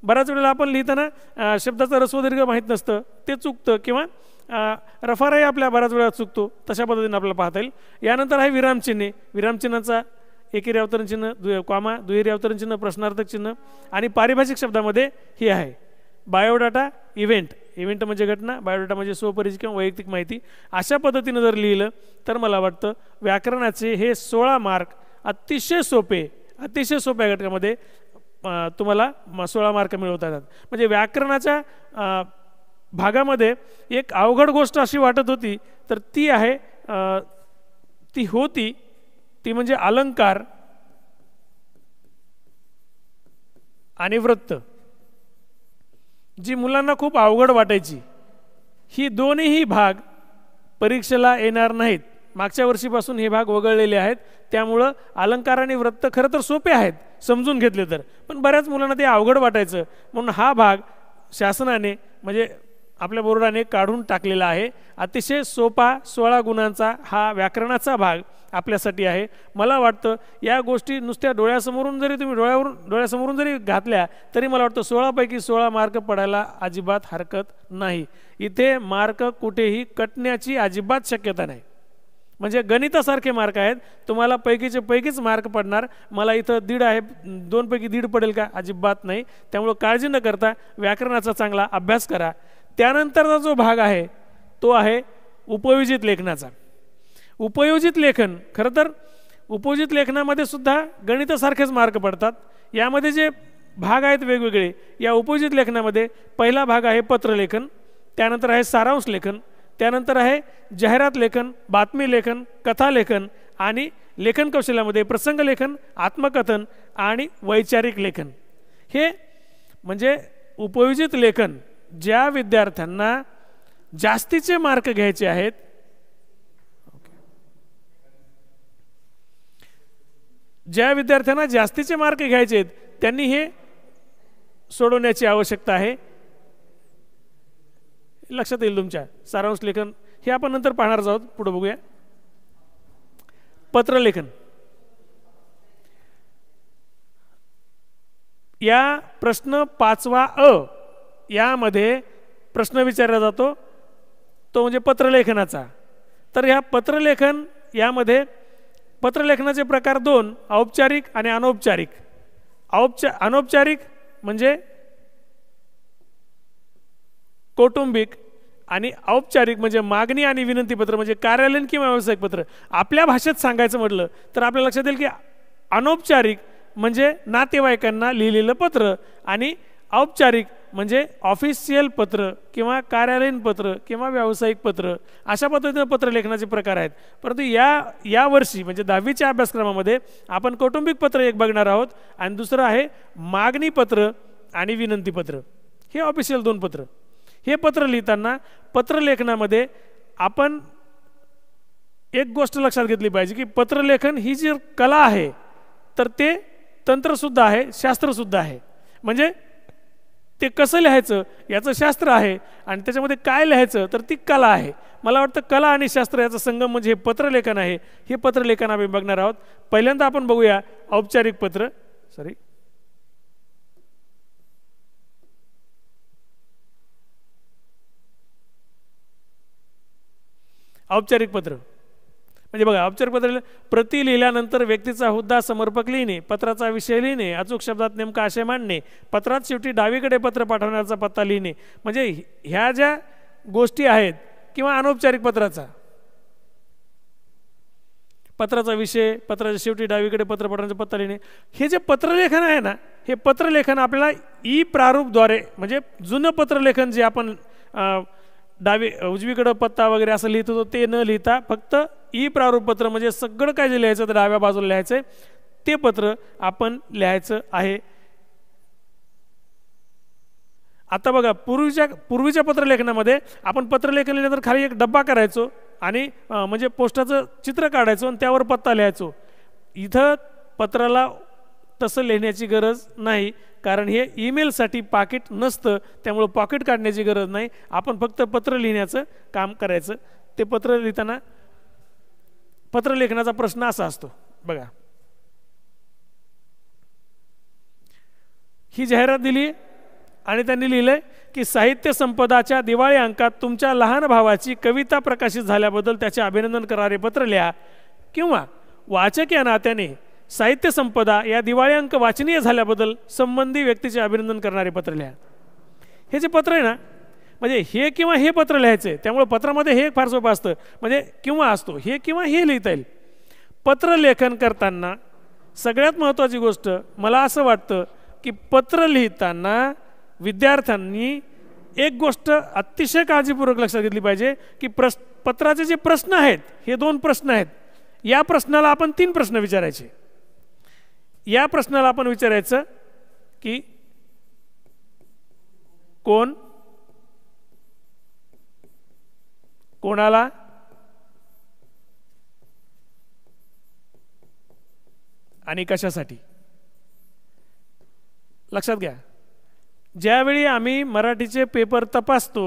बऱ्याच वेळेला आपण लिहिताना शब्दाचं रस्वदीर्घ माहीत नसतं, ते चुकतं किंवा रफाराही आपल्या बऱ्याच वेळा चुकतो. तशा पद्धतीने आपल्याला पाहता येईल. यानंतर आहे विरामचिन्हे. विरामचिन्हाचा एकेरी अवतरण चिन्ह, कॉमा, दुहेरी अवतरण चिन्ह, प्रश्नार्थक चिन्ह. आणि पारिभाषिक शब्दामध्ये हे आहे बायोडाटा, इव्हेंट. इव्हेंट म्हणजे घटना, बायोडाटा म्हणजे स्वपरिचय किंवा वैयक्तिक माहिती. अशा पद्धतीनं जर लिहिलं तर मला वाटतं व्याकरणाचे हे 16 मार्क अतिशय सोप्या घटकामध्ये तुम्हाला 16 मार्क मिळवता येतात. म्हणजे व्याकरणाच्या भागामध्ये एक अवघड गोष्ट अशी वाटत होती तर ती म्हणजे अलंकार आणि वृत्त, जी मुलांना खूप अवघड वाटायची. ही दोन्हीही भाग परीक्षेला येणार नाहीत. मागच्या वर्षीपासून हे भाग वगळलेले आहेत. त्यामुळं अलंकार आणि वृत्त खरं तर सोपे आहेत समजून घेतले तर, पण बऱ्याच मुलांना ते अवघड वाटायचं. म्हणून हा भाग शासनाने म्हणजे आपल्या बोर्डाने काढून टाकलेला आहे. अतिशय सोपा 16 गुणांचा हा व्याकरणाचा भाग आपल्यासाठी आहे. मला वाटतं या गोष्टी नुसत्या डोळ्यासमोरून जरी तुम्ही डोळ्यासमोरून जरी घातल्या तरी मला वाटतं 16 पैकी 16 मार्क पडायला अजिबात हरकत नाही. इथे मार्क कुठेही कटण्याची अजिबात शक्यता नाही. म्हणजे गणितासारखे मार्क आहेत, तुम्हाला पैकीचे पैकीच मार्क पडणार. मला इथं 1.5 आहे, 2 पैकी 1.5 पडेल का? अजिबात नाही. त्यामुळं काळजी न करता व्याकरणाचा चांगला अभ्यास करा. त्यानंतरचा जो भाग आहे तो आहे उपयोजित लेखनाचा. उपयोजित लेखन, खरं तर उपयोजित लेखनामध्ये सुद्धा गणितासारखेच मार्क पडतात. यामध्ये जे भाग आहेत वेगवेगळे, या उपयोजित लेखनामध्ये पहिला भाग आहे पत्रलेखन, त्यानंतर आहे सारांश लेखन, त्यानंतर आहे जाहिरात लेखन, बातमी लेखन, कथा लेखन आणि लेखन कौशल्यामध्ये प्रसंग लेखन, आत्मकथन आणि वैचारिक लेखन. हे म्हणजे उपयोजित लेखन ज्या विद्यार्थ्यांना जास्तीचे मार्क घ्यायचे आहेत, ज्या विद्यार्थ्यांना जास्तीचे मार्क घ्यायचे आहेत त्यांनी हे सोडवण्याची आवश्यकता आहे. लक्षात येईल तुमच्या. सारांश लेखन हे आपण नंतर पाहणार आहोत, पुढे बघूया. पत्रलेखन, या प्रश्न 5वा अ यामध्ये प्रश्न विचारला जातो तो म्हणजे पत्रलेखनाचा. तर ह्या पत्रलेखन यामध्ये पत्रलेखनाचे प्रकार 2, औपचारिक आणि अनौपचारिक. अनौपचारिक म्हणजे कौटुंबिक आणि औपचारिक म्हणजे मागणी आणि विनंती पत्र म्हणजे कार्यालयीन किंवा व्यावसायिक पत्र. आपल्या भाषेत सांगायचं म्हटलं तर आपल्या लक्षात येईल की अनौपचारिक म्हणजे नातेवाईकांना लिहिलेलं पत्र आणि औपचारिक म्हणजे ऑफिशियल पत्र किंवा कार्यालयीन पत्र किंवा व्यावसायिक पत्र. अशा पद्धतीने पत्रलेखनाचे प्रकार आहेत. परंतु या वर्षी म्हणजे 10वीच्या अभ्यासक्रमामध्ये आपण कौटुंबिक पत्र एक बघणार आहोत आणि दुसरं आहे मागणी पत्र आणि विनंती पत्र. हे ऑफिशियल 2 पत्र. हे पत्र लिहिताना पत्रलेखनामध्ये आपण एक गोष्ट लक्षात घेतली पाहिजे की पत्रलेखन ही जी कला आहे तर ते तंत्रसुद्धा आहे, शास्त्रसुद्धा आहे. म्हणजे ते कसं लिहायचं याचं शास्त्र आहे आणि त्याच्यामध्ये काय लिहायचं तर ती कला आहे. मला वाटतं कला आणि शास्त्र याचा संगम म्हणजे हे पत्रलेखन आहे. हे पत्रलेखन आम्ही बघणार आहोत. पहिल्यांदा आपण बघूया औपचारिक पत्र. औपचारिक पत्र म्हणजे बघा, औपचारिक पत्र प्रति लिहिल्यानंतर व्यक्तीचा हुद्दा समर्पक लिहिणे, पत्राचा विषय लिहिणे, अचूक शब्दात नेमका आशय मांडणे, पत्रात शेवटी डावीकडे पत्र पाठवण्याचा पत्ता लिहिणे. म्हणजे ह्या ज्या गोष्टी आहेत किंवा अनौपचारिक पत्राचा विषय, पत्राच्या शेवटी डावीकडे पत्र पाठवण्याचा पत्ता लिहिणे, हे जे पत्रलेखन आहे ना, हे पत्रलेखन आपल्याला ई प्रारूपद्वारे म्हणजे जुनं पत्रलेखन जे आपण उजवीकडं पत्ता वगैरे असं लिहित होतो ते न लिहिता फक्त ई प्रारूप पत्र म्हणजे सगळं काय जे लिहायचं तर डाव्या बाजूला लिहायचं ते पत्र आपण लिहायचं आहे. आता बघा, पूर्वीच्या पत्रलेखनामध्ये आपण पत्रलेखन लिहिल्यानंतर खाली एक डब्बा करायचो आणि म्हणजे पोस्टाचं चित्र काढायचो आणि त्यावर पत्ता लिहायचो. इथं पत्राला तसं लिहिण्याची गरज नाही, कारण हे ईमेलसाठी पाकिट नसतं, त्यामुळं पॉकेट काढण्याची गरज नाही. आपण फक्त पत्र लिहिण्याचं काम करायचं. ते पत्र लिहिताना पत्रलेखनाचा प्रश्न असा असतो बघा, ही जाहिरात दिली आणि त्यांनी लिहिलंय की साहित्य संपदाच्या दिवाळी अंकात तुमच्या लहान भावाची कविता प्रकाशित झाल्याबद्दल त्याचे अभिनंदन करणारे पत्र लिहा, किंवा वाचक या नात्याने साहित्य संपदा या दिवाळी अंक वाचनीय झाल्याबद्दल संबंधी व्यक्तीचे अभिनंदन करणारे पत्र लिहा. हे जे पत्र आहे ना, म्हणजे हे किंवा हे पत्र लिहायचे, त्यामुळे पत्रामध्ये हे फार सोपं असतं, म्हणजे किंवा असतो, हे किंवा हे लिहिता येईल. पत्र लेखन करताना सगळ्यात महत्त्वाची गोष्ट मला असं वाटतं की पत्र लिहिताना विद्यार्थ्यांनी एक गोष्ट अतिशय काळजीपूर्वक लक्षात घेतली पाहिजे की पत्राचे जे प्रश्न आहेत हे 2 प्रश्न आहेत. या प्रश्नाला आपण 3 प्रश्न विचारायचे. या प्रश्नाला आपण विचारायचं की कोण, कोणाला, आणि कशासाठी. लक्षात घ्या, ज्यावेळी आम्ही मराठीचे पेपर तपासतो,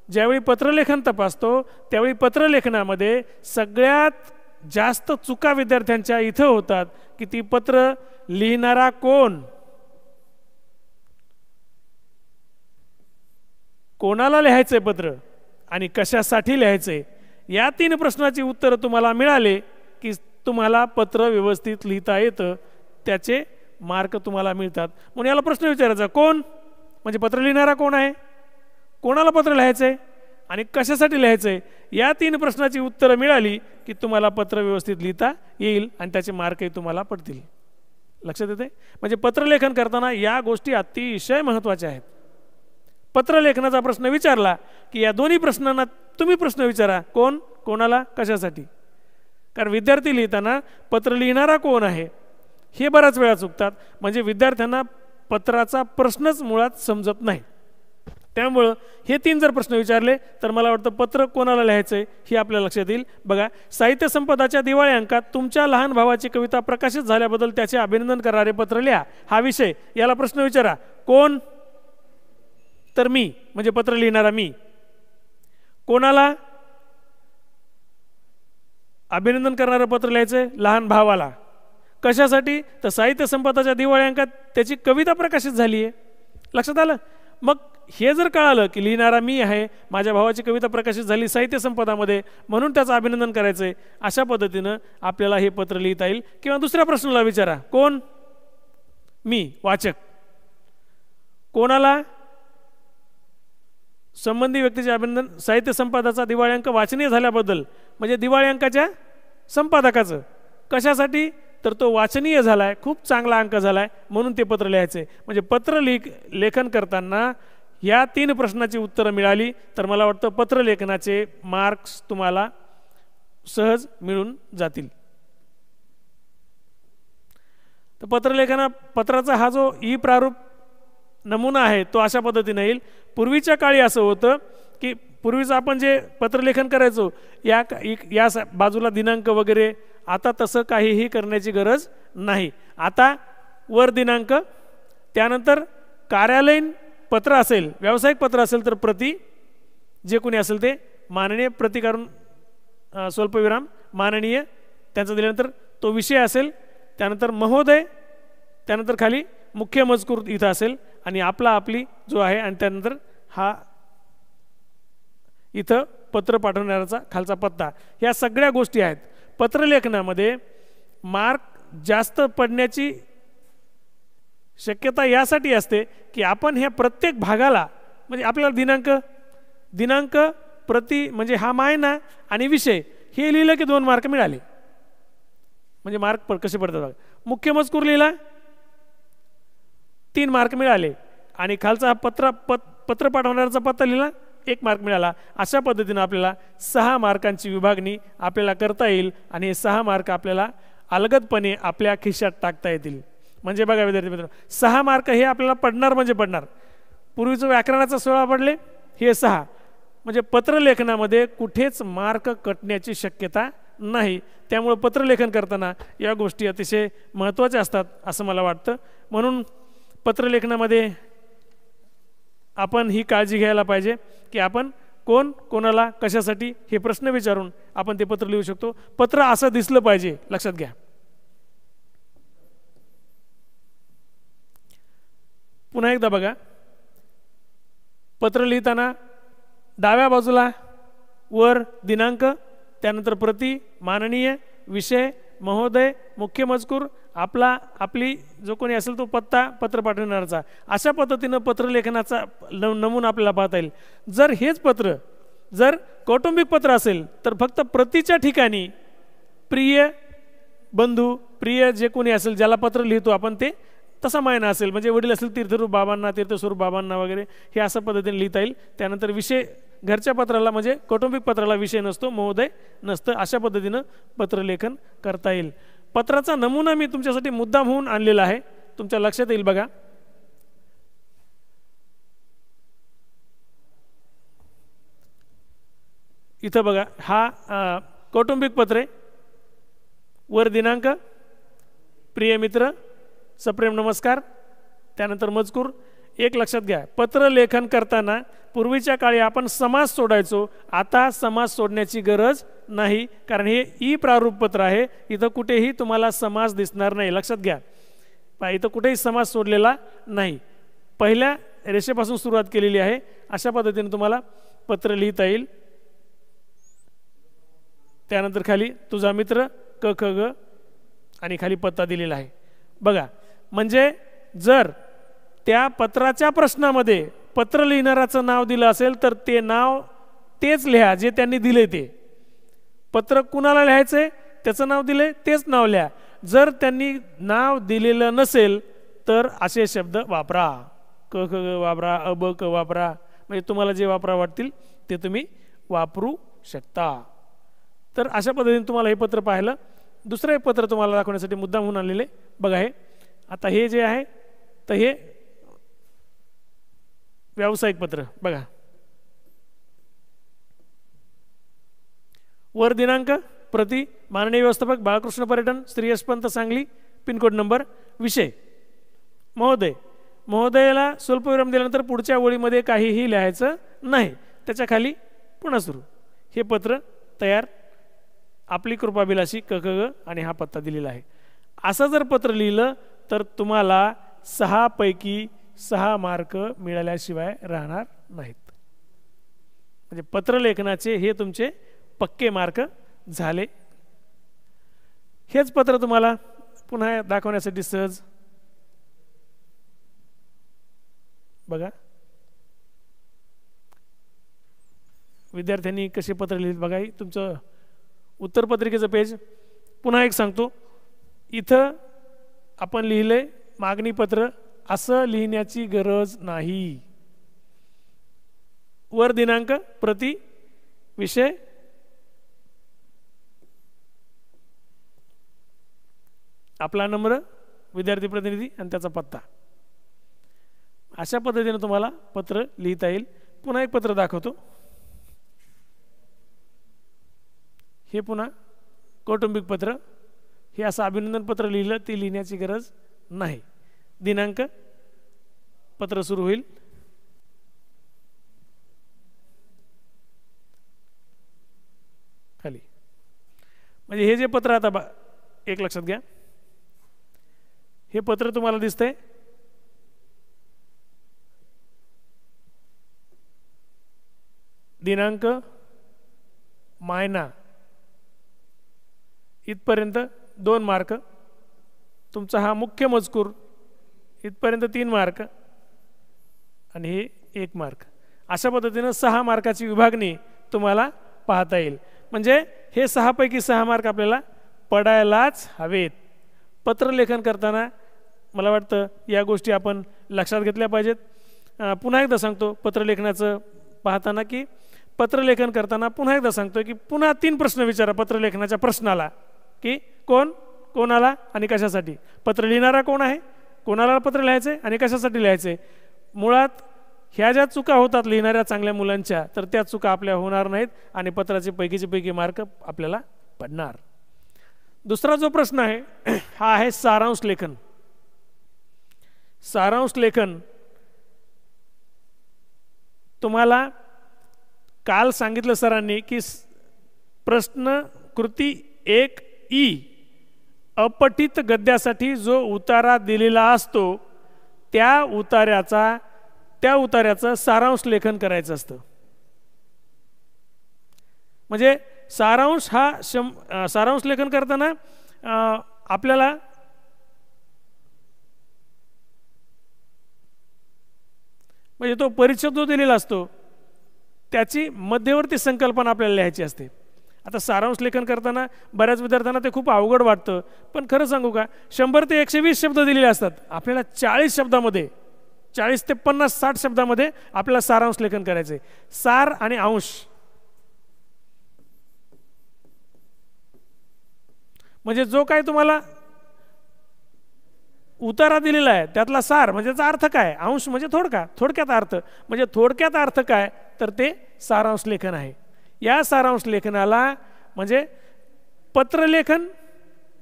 ज्यावेळी पत्रलेखन तपासतो, त्यावेळी पत्रलेखनामध्ये सगळ्यात जास्त चुका विद्यार्थ्यांच्या इथं होतात की ती पत्र लिहिणारा कोण, कोणाला लिहायचंय पत्र आणि कशासाठी लिहायचंय या 3 प्रश्नाची उत्तरं तुम्हाला मिळाले की तुम्हाला पत्र व्यवस्थित लिहिता येतं, त्याचे मार्क तुम्हाला मिळतात. म्हणून याला प्रश्न विचारायचा, कोण म्हणजे पत्र लिहिणारा कोण आहे, कोणाला पत्र लिहायचं आहे आणि कशासाठी लिहायचं आहे. या 3 प्रश्नाची उत्तरं मिळाली की तुम्हाला पत्र व्यवस्थित लिहिता येईल आणि त्याचे मार्कही तुम्हाला पडतील. लक्षात येते. म्हणजे पत्रलेखन करताना या गोष्टी अतिशय महत्त्वाच्या आहेत. पत्रलेखनाचा प्रश्न विचारला की या दोन्ही प्रश्नांना तुम्ही प्रश्न विचारा, कोण, कोणाला, कशासाठी. कारण विद्यार्थी लिहिताना पत्र लिहिणारा कोण आहे हे बऱ्याच वेळा चुकतात. म्हणजे विद्यार्थ्यांना पत्राचा प्रश्नच मुळात समजत नाही. त्यामुळं हे 3 जर प्रश्न विचारले तर मला वाटतं पत्र कोणाला लिहायचं आहे हे आपल्या लक्षात येईल. बघा, साहित्य संपदाच्या दिवाळी अंकात तुमच्या लहान भावाची कविता प्रकाशित झाल्याबद्दल त्याचे अभिनंदन करणारे पत्र लिहा. हा विषय, याला प्रश्न विचारा, कोण, तर मी म्हणजे पत्र लिहिणारा मी. कोणाला अभिनंदन करणारं पत्र लिहायचं, लहान भावाला. कशासाठी, तर साहित्य संपदाच्या दिवाळी अंकात त्याची कविता प्रकाशित झाली आहे. लक्षात आलं. मग हे जर कळालं की लिहिणारा मी आहे, माझ्या भावाची कविता प्रकाशित झाली साहित्य संपदामध्ये म्हणून त्याचं अभिनंदन करायचं आहे, अशा पद्धतीनं आपल्याला हे पत्र लिहिता येईल. किंवा दुसऱ्या प्रश्नाला विचारा, कोण, मी वाचक. कोणाला, संबंधी व्यक्तीचे अभिनंदन साहित्य संपादाचा दिवाळी अंक वाचनीय झाल्याबद्दल म्हणजे दिवाळी अंकाच्या संपादकाचं. कशासाठी, तर तो वाचनीय झालाय, खूप चांगला अंक झालाय म्हणून ते पत्र लिहायचे. म्हणजे पत्र लेखन करताना या 3 प्रश्नाची उत्तरं मिळाली तर मला वाटतं पत्रलेखनाचे मार्क्स तुम्हाला सहज मिळून जातील. तर पत्राचा हा जो ई प्रारूप नमुना आहे तो अशा पद्धतीने येईल. पूर्वीच्या काळी असं होतं की पूर्वीचं आपण जे पत्रलेखन करायचो या बाजूला दिनांक वगैरे, आता तसं काहीही करण्याची गरज नाही. आता वर दिनांक, त्यानंतर कार्यालयीन पत्र असेल, व्यावसायिक पत्र असेल तर प्रति, जे कोणी असेल ते माननीय, प्रति करून स्वल्पविराम माननीय त्यांचं दिल्यानंतर तो विषय असेल, त्यानंतर महोदय, त्यानंतर खाली मुख्य मजकूर इथं असेल आणि आपली जो आहे आणि त्यानंतर हा इथं पत्र पाठवणाऱ्याचा खालचा पत्ता. ह्या सगळ्या गोष्टी आहेत. पत्रलेखनामध्ये मार्क जास्त पडण्याची शक्यता यासाठी असते की आपण ह्या प्रत्येक भागाला म्हणजे आपल्याला दिनांक प्रति म्हणजे हा महिना आणि विषय हे लिहिलं की 2 मार्क मिळाले. म्हणजे मार्क कसे पडतात बघा. मुख्य मजकूर लिहिला 3 मार्क मिळाले आणि खालचा पत्र पाठवणाऱ्याचा पत्ता लिहिला 1 मार्क मिळाला. अशा पद्धतीनं आपल्याला 6 मार्कांची विभागणी आपल्याला करता येईल आणि हे 6 मार्क आपल्याला अलगदपणे आपल्या खिशात टाकता येतील. म्हणजे बघा विद्यार्थी मित्रांनो, 6 मार्क हे आपल्याला पडणार म्हणजे पडणार. पूर्वीचं व्याकरणाचं 16 पडले, हे 6. म्हणजे पत्रलेखनामध्ये कुठेच मार्क कटण्याची शक्यता नाही. त्यामुळे पत्रलेखन करताना या गोष्टी अतिशय महत्त्वाच्या असतात असं मला वाटतं. म्हणून पत्रलेखनामध्ये आपण ही काळजी घ्यायला पाहिजे की आपण कोण, कोणाला, कशासाठी हे प्रश्न विचारून आपण ते पत्र लिहू शकतो. पत्र असं दिसलं पाहिजे, लक्षात घ्या. पुन्हा एकदा बघा, पत्र लिहिताना डाव्या बाजूला वर दिनांक, त्यानंतर प्रति, माननीय, विषय, महोदय, मुख्य मजकूर, आपली जो कोणी असेल तो पत्ता, पत्र पाठवणाराचा. अशा पद्धतीनं पत्रलेखनाचा नमुना आपल्याला पाहता येईल. जर हेच पत्र जर कौटुंबिक पत्र असेल तर फक्त प्रतीच्या ठिकाणी प्रिय बंधू, प्रिय जे कोणी असेल ज्याला पत्र लिहितो आपण ते तसा महिना असेल. म्हणजे वडील असेल तीर्थरूप बाबांना, तीर्थस्वरूप बाबांना वगैरे, हे अशा पद्धतीने लिहिता येईल. त्यानंतर विषय, घरच्या पत्राला म्हणजे कौटुंबिक पत्राला विषय नसतो, महोदय नसतं. अशा पद्धतीनं पत्रलेखन करता येईल. पत्राचा नमुना मी तुमच्यासाठी मुद्दाम होऊन आणलेला आहे, तुमच्या लक्षात येईल. बघा, इथं बघा, हा कौटुंबिक पत्रे, वर दिनांक, प्रिय मित्र, सप्रेम नमस्कार, त्यानंतर मजकूर. एक लक्षात घ्या, पत्र लेखन करताना पूर्वीच्या काळी आपण समास सोडायचो, आता समास सोडण्याची गरज नाही, कारण हे ई प्रारूप पत्र आहे. इथं कुठेही तुम्हाला समास दिसणार नाही, लक्षात घ्या. इथं कुठेही समास सोडलेला नाही, पहिल्या रेषेपासून सुरुवात केलेली आहे. अशा पद्धतीने तुम्हाला पत्र लिहिता येईल. त्यानंतर खाली तुझा मित्र क ख ग आणि खाली पत्ता दिलेला आहे बघा. म्हणजे जर त्या पत्राच्या प्रश्नामध्ये पत्र लिहिणाऱ्याचं नाव दिलं असेल तर ते नाव तेच लिहा जे त्यांनी दिले. ते पत्र कुणाला लिहायचंय त्याचं नाव दिले तेच नाव लिहा. जर त्यांनी नाव दिलेलं नसेल तर असे शब्द वापरा. क ख ग वापरा, अ ब क वापरा. म्हणजे तुम्हाला जे वापरा वाटतील ते तुम्ही वापरू शकता. तर अशा पद्धतीने तुम्हाला हे पत्र पाहिलं. दुसरं एक पत्र तुम्हाला दाखवण्यासाठी मुद्दाम होऊन आलेले बघा. हे आता हे जे आहे तर हे व्यावसायिक पत्र बघा. वर दिनांक, प्रति माननीय व्यवस्थापक बाळकृष्ण पर्यटन, श्री यशवंत सांगली, पिनकोड नंबर, विषय महोदय. महोदयाला स्वल्पविराम दिल्यानंतर पुढच्या ओळीमध्ये काहीही लिहायचं नाही. त्याच्या खाली पुन्हा सुरू. हे पत्र तयार, आपली कृपाभिलाषी क क ग आणि हा पत्ता दिलेला आहे. असं जर पत्र लिहिलं तर तुम्हाला 6 पैकी 6 मार्क मिळाल्याशिवाय राहणार नाहीत. म्हणजे पत्रलेखनाचे हे तुमचे पक्के मार्क झाले. हेच पत्र तुम्हाला पुन्हा दाखवण्यासाठी सहज बघा. विद्यार्थ्यांनी कसे पत्र लिहित बघा. तुमचं उत्तरपत्रिकेचं पेज पुन्हा एक सांगतो. इथं आपण लिहिले मागणी पत्र, असं लिहिण्याची गरज नाही. वर दिनांक, प्रति, विषय, आपला नंबर, विद्यार्थी प्रतिनिधी आणि त्याचा पत्ता. अशा पद्धतीने तुम्हाला पत्र लिहिता येईल. पुन्हा एक पत्र दाखवतो. हे पुन्हा कौटुंबिक पत्र. हे असं अभिनंदन पत्र लिहिलं ती लिहिण्याची गरज नाही. दिनांक, पत्र सुरू होईल. खाली म्हणजे हे जे पत्र आता एक लक्षात घ्या. हे पत्र तुम्हाला दिसतंय. दिनांक, मायना इथपर्यंत 2 मार्क. तुमचा हा मुख्य मजकूर इथपर्यंत 3 मार्क आणि हे 1 मार्क. अशा पद्धतीनं 6 मार्काची विभागणी तुम्हाला पाहता येईल. म्हणजे हे 6 पैकी 6 मार्क आपल्याला पडायलाच हवेत. पत्रलेखन करताना मला वाटतं या गोष्टी आपण लक्षात घेतल्या पाहिजेत. पुन्हा एकदा सांगतो पत्रलेखनाचं पाहताना की पत्रलेखन करताना पुन्हा एकदा सांगतो की पुन्हा 3 प्रश्न विचारा पत्रलेखनाच्या प्रश्नाला की कोण, कोणाला आणि कशासाठी. पत्र लिहिणारा कोण आहे, कोणाला पत्र लिहायचे आणि कशासाठी लिहायचे. मुळात ह्या ज्या चुका होतात लिहिणाऱ्या चांगल्या मुलांच्या तर त्या चुका आपल्या होणार नाहीत आणि पत्राचे पैकीचे पैकी मार्क आपल्याला पडणार. दुसरा जो प्रश्न आहे हा आहे सारांश लेखन. सारांश लेखन तुम्हाला काल सांगितलं सरांनी की प्रश्न कृती 1E अपठित गद्यासाठी जो उतारा दिलेला असतो त्या उतार्याचं सारांश लेखन करायचं असतं. म्हणजे सारांश हा सारांश लेखन करताना आपल्याला म्हणजे तो परिच्छेद जो दिलेला असतो त्याची मध्यवर्ती संकल्पना आपल्याला लिहायची असते. आता सारांश लेखन करताना बऱ्याच विद्यार्थ्यांना ते खूप अवघड वाटतं. पण खरं सांगू का 100 ते 120 शब्द दिलेले असतात. आपल्याला 40 शब्दामध्ये 40 ते 50-60 शब्दामध्ये आपल्याला सारांश लेखन करायचं आहे. सार आणि अंश म्हणजे जो काही तुम्हाला उतारा दिलेला आहे त्यातला सार म्हणजे त्याचा अर्थ काय, अंश म्हणजे थोडक्यात अर्थ म्हणजे थोडक्यात अर्थ काय तर ते सारांश लेखन आहे. या सारांश लेखनाला म्हणजे पत्रलेखन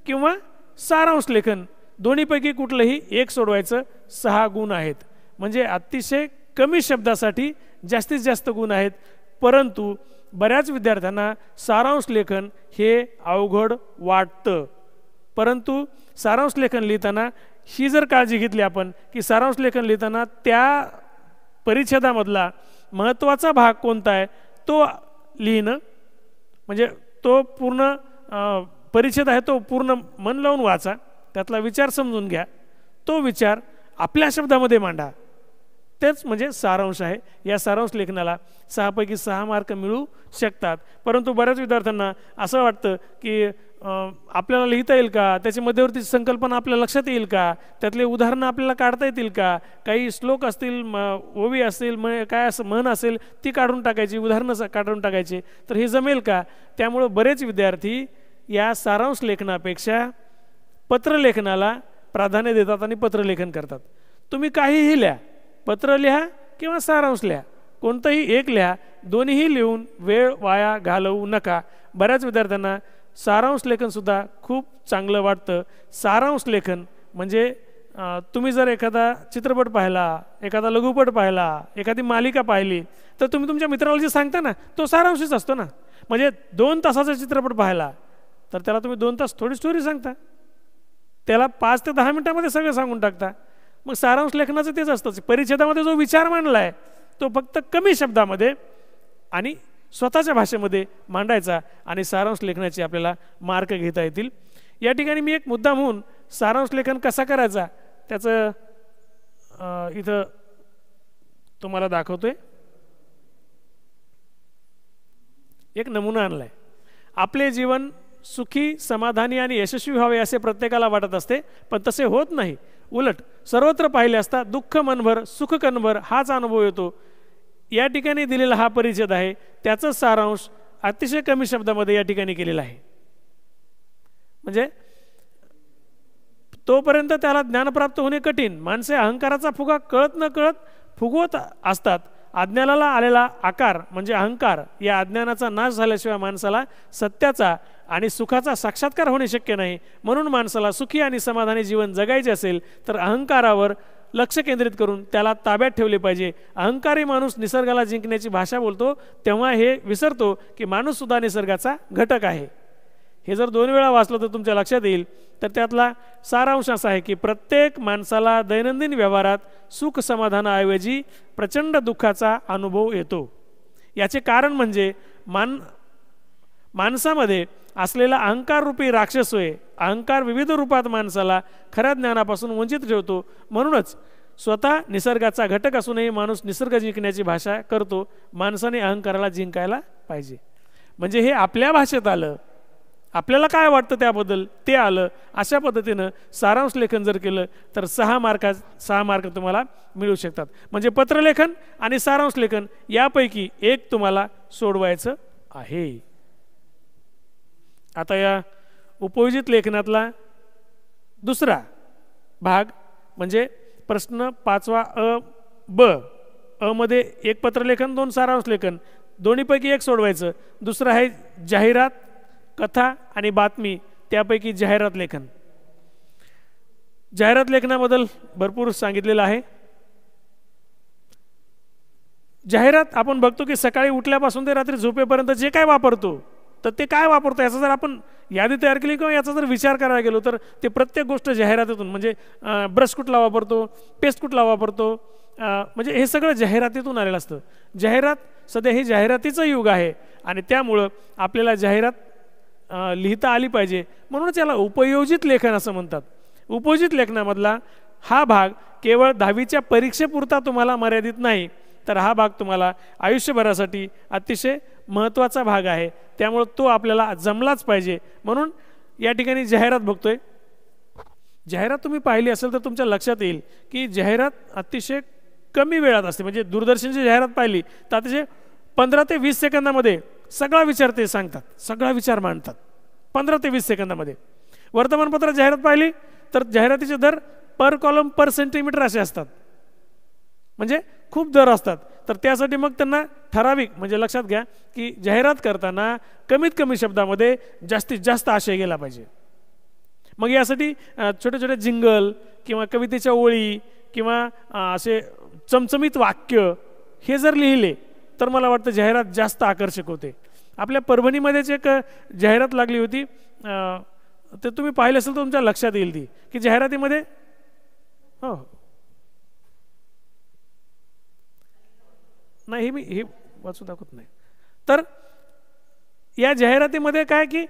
किंवा सारांश लेखन दोन्हीपैकी कुठलंही एक सोडवायचं. 6 गुण आहेत. म्हणजे अतिशय कमी शब्दासाठी जास्तीत जास्त गुण आहेत. परंतु बऱ्याच विद्यार्थ्यांना सारांश लेखन हे अवघड वाटतं. परंतु सारांश लेखन लिहिताना ही जर काळजी घेतली आपण की सारांश लेखन लिहिताना त्या परिच्छेदामधला महत्त्वाचा भाग कोणता आहे तो लिहिणं म्हणजे तो पूर्ण परिच्छेद आहे तो पूर्ण मन लावून वाचा, त्यातला विचार समजून घ्या, तो विचार आपल्या शब्दामध्ये मांडा. तेच म्हणजे सारांश आहे. या सारांश लेखनाला 6 पैकी 6 मार्क मिळू शकतात. परंतु बऱ्याच विद्यार्थ्यांना असं वाटतं की आपल्याला लिहिता येईल का, त्याची मध्यवर्ती संकल्पना आपल्या लक्षात येईल का, त्यातले उदाहरणं आपल्याला काढता येतील का, काही श्लोक असतील, ओवी असतील, काय असं म्हण असेल ती काढून टाकायची, उदाहरणं काढून टाकायची, तर हे जमेल का. त्यामुळं बरेच विद्यार्थी या सारांश लेखनापेक्षा पत्रलेखनाला प्राधान्य देतात आणि पत्रलेखन करतात. तुम्ही काहीही लिहा, पत्र लिहा किंवा सारांश लिहा, कोणतंही एक लिहा, दोन्हीही लिहून वेळ वाया घालवू नका. बऱ्याच विद्यार्थ्यांना सारांश लेखनसुद्धा खूप चांगलं वाटतं. सारांश लेखन म्हणजे तुम्ही जर एखादा चित्रपट पाहिला, एखादा लघुपट पाहिला, एखादी मालिका पाहिली, तर तुम्ही तुमच्या मित्राला जे सांगता ना तो सारांशच असतो ना. म्हणजे 2 तासाचा चित्रपट पाहिला तर त्याला तुम्ही 2 तास थोडी स्टोरी सांगता, त्याला 5 ते 10 मिनिटामध्ये सगळं सांगून टाकता. मग सारांश लेखनाचं तेच असतं. परिच्छेदामध्ये जो विचार मांडला आहे तो फक्त कमी शब्दामध्ये आणि स्वतःच्या भाषेमध्ये मांडायचा आणि सारांश लेखनाचे आपल्याला मार्क घेता येतील. या ठिकाणी मी एक मुद्दा म्हणून सारांश लेखन कसा करायचा त्याचं इथं तुम्हाला दाखवतोय. एक नमुना आणलाय. आपले जीवन सुखी, समाधानी आणि यशस्वी व्हावे असे प्रत्येकाला वाटत असते, पण तसे होत नाही. उलट सर्वत्र पाहिले असता दुःख मनभर, सुख कणभर हाच अनुभव येतो. या ठिकाणी दिलेला हा परिच्छेद आहे, त्याचा सारांश अतिशय कमी शब्दामध्ये या ठिकाणी केलेला आहे. म्हणजे तोपर्यंत त्याला ज्ञान प्राप्त होणे कठीण. माणसे अहंकाराचा फुगा कळत न कळत फुगवत असतात. अज्ञानाला आलेला आकार म्हणजे अहंकार, या अज्ञानाचा नाश झाल्याशिवाय माणसाला सत्याचा आणि सुखाचा साक्षात्कार होणे शक्य नाही. म्हणून माणसाला सुखी आणि समाधानी जीवन जगायचे असेल तर अहंकारावर लक्ष केंद्रित करून त्याला ताब्यात ठेवले पाहिजे. अहंकारी माणूस निसर्गाला जिंकण्याची भाषा बोलतो तेव्हा हे विसरतो की माणूस सुद्धा निसर्गाचा घटक आहे. हे जर 2 वेळा वाचलं तर तुमच्या लक्षात येईल. तर त्यातला सारांश असा आहे की प्रत्येक माणसाला दैनंदिन व्यवहारात सुख समाधानाऐवजी प्रचंड दुःखाचा अनुभव येतो. याचे कारण म्हणजे माणसामध्ये असलेला अहंकार रूपी राक्षस होय. अहंकार विविध रूपात माणसाला खऱ्या ज्ञानापासून वंचित ठेवतो. म्हणूनच स्वतः निसर्गाचा घटक असूनही माणूस निसर्ग जिंकण्याची भाषा करतो. माणसाने अहंकाराला जिंकायला पाहिजे. म्हणजे हे आपल्या भाषेत आलं, आपल्याला काय वाटतं त्याबद्दल ते आलं. अशा पद्धतीनं सारांश लेखन जर केलं तर 6 मार्क तुम्हाला मिळू शकतात. म्हणजे पत्रलेखन आणि सारांश लेखन यापैकी एक तुम्हाला सोडवायचं आहे. आता या उपयोजित लेखनातला दुसरा भाग म्हणजे प्रश्न 5वा अ मध्ये 1 पत्रलेखन 2 सारांश लेखन, दोन्हीपैकी एक सोडवायचं. दुसरं आहे जाहिरात, कथा आणि बातमी, त्यापैकी जाहिरात लेखन. जाहिरात लेखनाबद्दल भरपूर सांगितलेलं आहे. जाहिरात आपण बघतो की सकाळी उठल्यापासून ते रात्री झोपेपर्यंत जे काय वापरतो तर ते काय वापरतो याचा जर आपण यादी तयार केली किंवा याचा जर विचार करायला गेलो तर ते प्रत्येक गोष्ट जाहिरातीतून, म्हणजे ब्रश कुठला वापरतो, पेस्ट कुठला वापरतो, म्हणजे हे सगळं जाहिरातीतून आलेलं असतं. जाहिरात सध्या हे जाहिरातीचं युग आहे आणि त्यामुळं आपल्याला जाहिरात लिहिता आली पाहिजे. म्हणूनच याला उपयोजित लेखन असं म्हणतात. उपयोजित लेखनामधला हा भाग केवळ 10वीच्या परीक्षेपुरता तुम्हाला मर्यादित नाही, तर हा भाग तुम्हाला आयुष्यभरासाठी अतिशय महत्त्वाचा भाग आहे. त्यामुळे तो आपल्याला जमलाच पाहिजे. म्हणून या ठिकाणी जाहिरात बघतोय. जाहिरात तुम्ही पाहिली असेल तर तुमच्या लक्षात येईल की जाहिरात अतिशय कमी वेळात असते. म्हणजे दूरदर्शनची जाहिरात पाहिली तर अतिशय 15 ते 20 सेकंदामध्ये सगळा विचार ते सांगतात, सगळा विचार मांडतात 15 ते 20 सेकंदामध्ये. वर्तमानपत्रात जाहिरात पाहिली तर जाहिरातीचे दर पर कॉलम पर सेंटीमीटर असे असतात, म्हणजे खूप दर असतात. तर त्यासाठी मग त्यांना ठराविक, म्हणजे लक्षात घ्या की जाहिरात करताना कमीत कमी शब्दामध्ये जास्तीत जास्त आशय गेला पाहिजे. मग यासाठी छोटे छोटे जिंगल किंवा कवितेच्या ओळी किंवा असे चमचमीत वाक्य हे जर लिहिले तर मला वाटतं जाहिरात जास्त आकर्षक होते. आपल्या परभणीमध्येच एक जाहिरात लागली होती, ते तुम्ही पाहिले असेल तर तुमच्या लक्षात येईल ती की जाहिरातीमध्ये हो नाही, हे मी हे वाचू दाखवत नाही. तर या जाहिरातीमध्ये काय की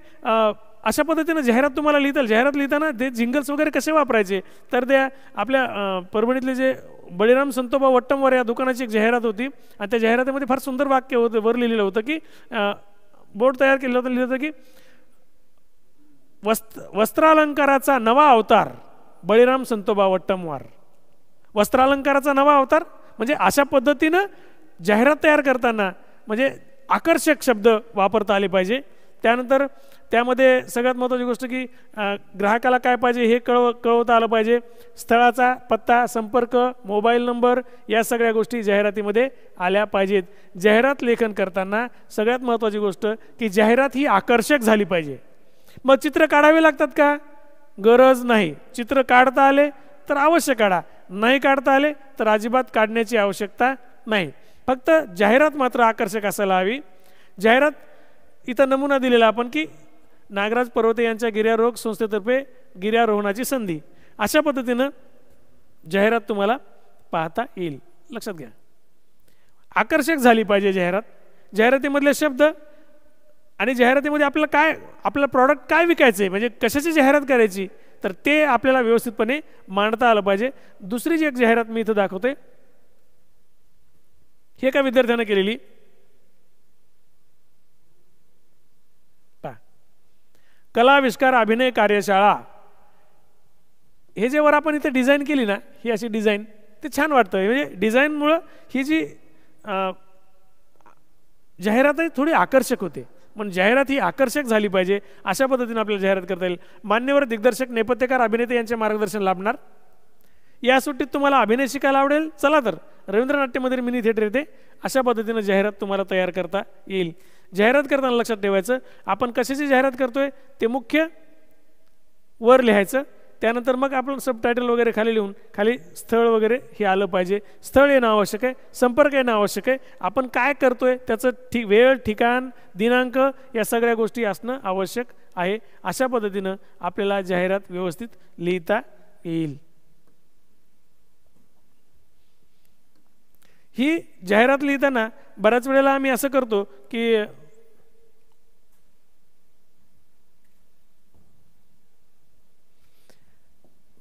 अशा पद्धतीनं जाहिरात तुम्हाला लिहिता, जाहिरात लिहिताना ते जिंगल्स वगैरे कसे वापरायचे, तर त्या आपल्या परभणीतले जे बळीराम संतोबा वट्टमवार या दुकानाची एक जाहिरात होती आणि त्या जाहिरातीमध्ये फार सुंदर वाक्य होतं, वर लिहिलेलं होतं की बोर्ड तयार केलं होतं, लिहिलं होतं की वस्त्रालंकाराचा नवा अवतार बळीराम संतोबा वट्टमवार. वस्त्रालंकाराचा नवा अवतार म्हणजे अशा पद्धतीनं जाहिरात तयार करताना म्हणजे आकर्षक शब्द वापरता आले पाहिजे. त्यानंतर त्यामध्ये सगळ्यात महत्त्वाची गोष्ट की ग्राहकाला काय पाहिजे हे कळवता आलं पाहिजे. स्थळाचा पत्ता, संपर्क, मोबाईल नंबर या सगळ्या गोष्टी जाहिरातीमध्ये आल्या पाहिजेत. जाहिरात लेखन करताना सगळ्यात महत्त्वाची गोष्ट की जाहिरात ही आकर्षक झाली पाहिजे. मग चित्र काढावे लागतात का? गरज नाही. चित्र काढता आले तर अवश्य काढा, नाही काढता आले तर अजिबात काढण्याची आवश्यकता नाही. फक्त जाहिरात मात्र आकर्षक असायला हवी. जाहिरात इथं नमुना दिलेला आपण की नागराज पर्वते यांच्या गिर्यारोहक संस्थेतर्फे गिर्यारोहणाची संधी, अशा पद्धतीनं जाहिरात तुम्हाला पाहता येईल. लक्षात घ्या, आकर्षक झाली पाहिजे जाहिरात. जाहिरातीमधले शब्द आणि जाहिरातीमध्ये आपल्याला काय, आपलं प्रॉडक्ट काय विकायचं आहे म्हणजे कशाची जाहिरात करायची तर ते आपल्याला व्यवस्थितपणे मांडता आलं पाहिजे. दुसरी जी एक जाहिरात मी इथं दाखवते, हे एका विद्यार्थ्यानं केलेली. कलाविष्कार अभिनय कार्यशाळा, हे जे वर आपण इथे डिझाईन केली ना, ही अशी डिझाईन ते छान वाटतं. म्हणजे डिझाईनमुळं ही जी जाहिरात आहे थोडी आकर्षक होते. पण जाहिरात ही आकर्षक झाली पाहिजे अशा पद्धतीने आपल्याला जाहिरात करता येईल. मान्यवर दिग्दर्शक, नेपथ्यकार, अभिनेते यांचे मार्गदर्शन लाभणार. या सुट्टीत तुम्हाला अभिनय शिकायला आवडेल, चला तर रवींद्र नाट्य मंदिर मिनी थिएटर येते. अशा पद्धतीनं जाहिरात तुम्हाला तयार करता येईल. जाहिरात करताना लक्षात ठेवायचं, आपण कशाची जाहिरात करतोय ते मुख्य वर लिहायचं. त्यानंतर मग आपण सबटायटल वगैरे खाली लिहून खाली स्थळ वगैरे हे आलं पाहिजे. स्थळ येणं आवश्यक आहे, संपर्क येणं आवश्यक आहे, आपण काय करतोय त्याचं वेळ, ठिकाण, दिनांक या सगळ्या गोष्टी असणं आवश्यक आहे. अशा पद्धतीनं आपल्याला जाहिरात व्यवस्थित लिहिता येईल. ही जाहिरात लिहिताना बऱ्याच वेळेला आम्ही असं करतो की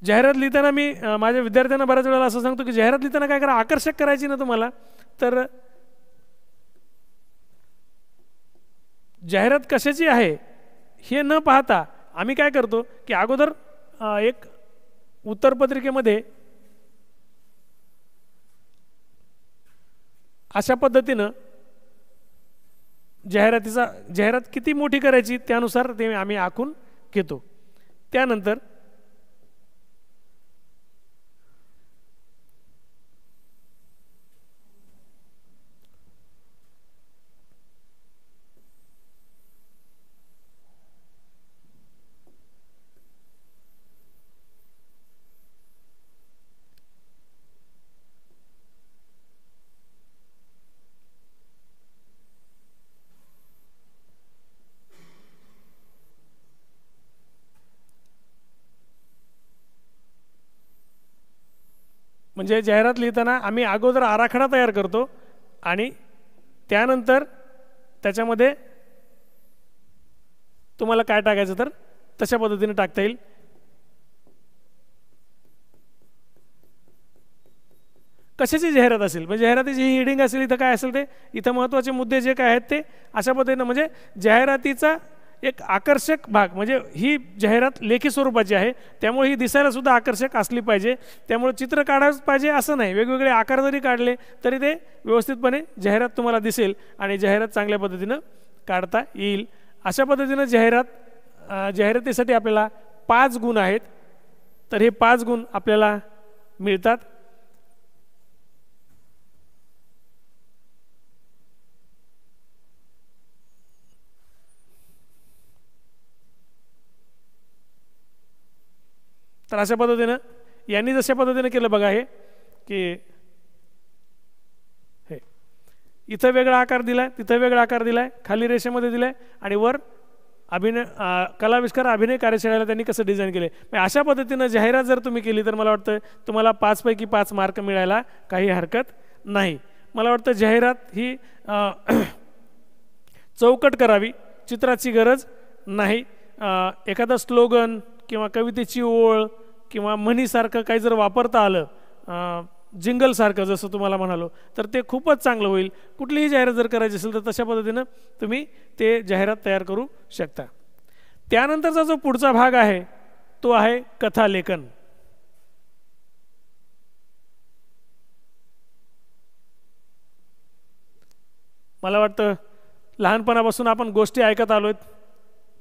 जाहिरात लिहिताना मी माझ्या विद्यार्थ्यांना बऱ्याच वेळेला असं सांगतो की जाहिरात लिहिताना काय करा, आकर्षक करायची ना तुम्हाला, तर जाहिरात कशाची आहे हे न पाहता आम्ही काय करतो की अगोदर एक उत्तरपत्रिकेमध्ये अशा पद्धतीनं जाहिरात किती मोठी करायची त्यानुसार ते आम्ही आखून घेतो. त्यानंतर म्हणजे जाहिरात लिहिताना आम्ही अगोदर आराखडा तयार करतो आणि त्यानंतर त्याच्यामध्ये तुम्हाला काय टाकायचं तर तशा पद्धतीने टाकता येईल. कशाची जाहिरात असेल म्हणजे जाहिरातीची ही हेडिंग असेल, इथं काय असेल ते, इथं महत्त्वाचे मुद्दे जे काय आहेत ते अशा पद्धतीनं म्हणजे जाहिरातीचा एक आकर्षक भाग म्हणजे ही जाहिरात लेखी स्वरूपाची आहे त्यामुळे ही दिसायला सुद्धा आकर्षक असली पाहिजे. त्यामुळे चित्र काढायच पाहिजे असं नाही, वेगवेगळे आकार जरी काढले तरी ते व्यवस्थितपणे जाहिरात तुम्हाला दिसेल आणि जाहिरात चांगल्या पद्धतीनं काढता येईल. अशा पद्धतीनं जाहिरातीसाठी आपल्याला 5 गुण आहेत, तर हे 5 गुण आपल्याला मिळतात. तर अशा पद्धतीनं यांनी जशा पद्धतीनं केलं बघा, हे की हे इथं वेगळा आकार दिलाय, तिथं वेगळा आकार दिलाय, खाली रेषेमध्ये दिलाय आणि वर कलाविष्कार अभिनय कार्यशाळेला त्यांनी कसं डिझाईन केले. अशा पद्धतीनं जाहिरात जर तुम्ही केली तर मला वाटतं तुम्हाला 5 पैकी 5 मार्क मिळायला काही हरकत नाही. मला वाटतं जाहिरात ही चौकट करावी, चित्राची गरज नाही. एखादं स्लोगन किंवा कवितेची ओळ किंवा म्हणीसारखं काही जर वापरता आलं, जिंगलसारखं जसं तुम्हाला म्हणालो, तर ते खूपच चांगलं होईल. कुठलीही जाहिरात जर करायची असेल तर तशा पद्धतीनं तुम्ही ते जाहिरात तयार करू शकता. त्यानंतरचा जो पुढचा भाग आहे तो आहे कथालेखन. मला वाटतं लहानपणापासून आपण गोष्टी ऐकत आलोय.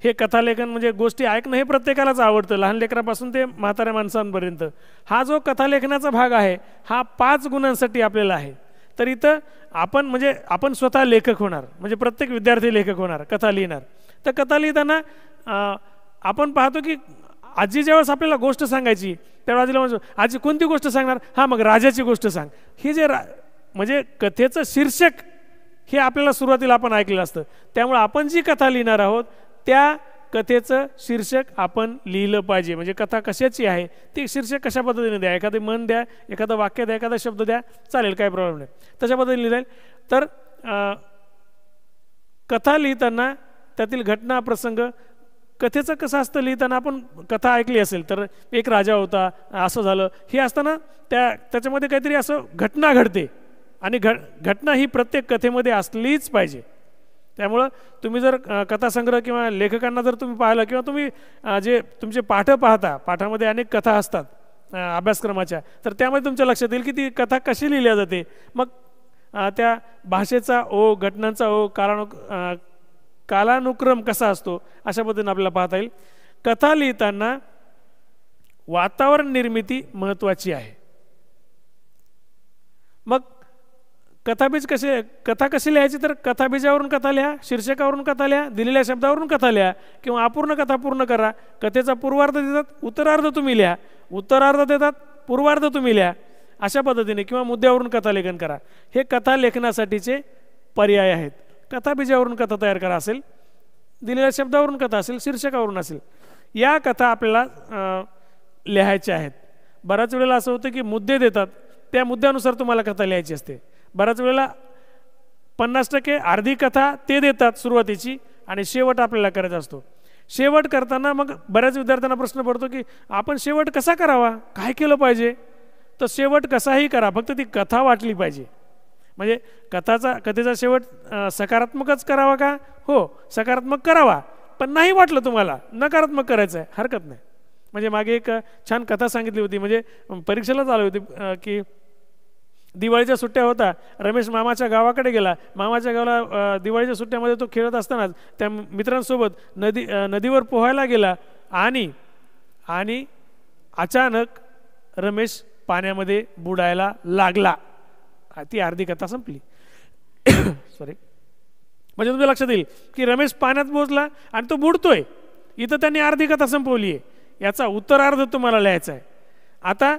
हे कथालेखन म्हणजे गोष्टी ऐकणं हे प्रत्येकालाच आवडतं, लहान लेकरापासून ते म्हाताऱ्या माणसांपर्यंत. हा जो कथालेखनाचा भाग आहे हा 5 गुणांसाठी आपल्याला आहे. तर इथं आपण स्वतः लेखक होणार, म्हणजे प्रत्येक विद्यार्थी लेखक होणार, कथा लिहिणार. तर कथा लिहिताना आपण पाहतो की आजी ज्यावेळेस आपल्याला गोष्ट सांगायची त्यावेळेस आजीला म्हणतो, आजी कोणती गोष्ट सांगणार? हां, मग राजाची गोष्ट सांग. हे जे म्हणजे कथेचं शीर्षक हे आपल्याला सुरुवातीला आपण ऐकलेलं असतं. त्यामुळे आपण जी कथा लिहिणार आहोत त्या कथेचं शीर्षक आपण लिहिलं पाहिजे. म्हणजे कथा कशाची आहे ती शीर्षक कशा पद्धतीने द्या, एखादे मन द्या, एखादं वाक्य द्या, एखादा शब्द द्या, चालेल, काही प्रॉब्लेम नाही, तशा पद्धतीने लिहिता येईल. तर कथा लिहिताना त्यातील घटना प्रसंग, कथेचं कसं असतं लिहिताना, आपण कथा ऐकली असेल तर एक राजा होता, असं झालं, हे असताना त्याच्यामध्ये काहीतरी असं घटना घडते आणि घटना ही प्रत्येक कथेमध्ये असलीच पाहिजे. त्यामुळं तुम्ही जर कथासंग्रह किंवा लेखकांना जर तुम्ही पाहिलं किंवा तुम्ही जे तुमचे पाठ पाहता, पाठामध्ये अनेक कथा असतात अभ्यासक्रमाच्या, तर त्यामध्ये तुमच्या लक्षात येईल की ती कथा कशी लिहिल्या जाते. मग त्या भाषेचा ओघ, घटनांचा ओघ, कालानुक्रम कसा असतो, अशा पद्धतीने आपल्याला पाहता येईल. कथा लिहिताना वातावरण निर्मिती महत्त्वाची आहे. मग कथा कशी लिहायची? तर कथाबीजावरून कथा लिहा, शीर्षकावरून कथा लिहा, दिलेल्या शब्दावरून कथा लिहा, किंवा अपूर्ण कथा पूर्ण करा. कथेचा पूर्वार्ध देतात, उत्तरार्ध तुम्ही लिहा, उत्तरार्ध देतात, पूर्वार्ध तुम्ही लिहा, अशा पद्धतीने, किंवा मुद्द्यावरून कथा लेखन करा. हे कथा लेखनासाठीचे पर्याय आहेत. कथाबीजावरून कथा तयार करा असेल, दिलेल्या शब्दावरून कथा असेल, शीर्षकावरून असेल, या कथा आपल्याला लिहायच्या आहेत. बऱ्याच वेळेला असं होतं की मुद्दे देतात, त्या मुद्द्यानुसार तुम्हाला कथा लिहायची असते. बऱ्याच वेळेला 50% अर्धी कथा ते देतात सुरुवातीची, आणि शेवट आपल्याला करायचा असतो. शेवट करताना मग बऱ्याच विद्यार्थ्यांना प्रश्न पडतो की आपण शेवट कसा करावा, काय केलं पाहिजे? तर शेवट कसाही करा, फक्त ती कथा वाटली पाहिजे. म्हणजे कथेचा शेवट सकारात्मकच करावा का? हो, सकारात्मक करावा, पण नाही वाटलं तुम्हाला नकारात्मक करायचं आहे, हरकत नाही. म्हणजे मागे एक छान कथा सांगितली होती, म्हणजे परीक्षेलाच आली होती की दिवाळीच्या सुट्ट्या होता, रमेश मामाच्या गावाकडे गेला. मामाच्या गावाला दिवाळीच्या सुट्ट्यामध्ये तो खेळत असतानाच त्या मित्रांसोबत नदीवर पोहायला गेला आणि अचानक रमेश पाण्यामध्ये बुडायला लागला. ती अर्धी कथा संपली. सॉरी, म्हणजे तुमच्या लक्षात येईल की रमेश पाण्यात पोहोचला आणि तो बुडतोय, इथं त्यांनी अर्धी कथा संपवली आहे. याचा उत्तरार्ध तुम्हाला लिहायचा आहे. आता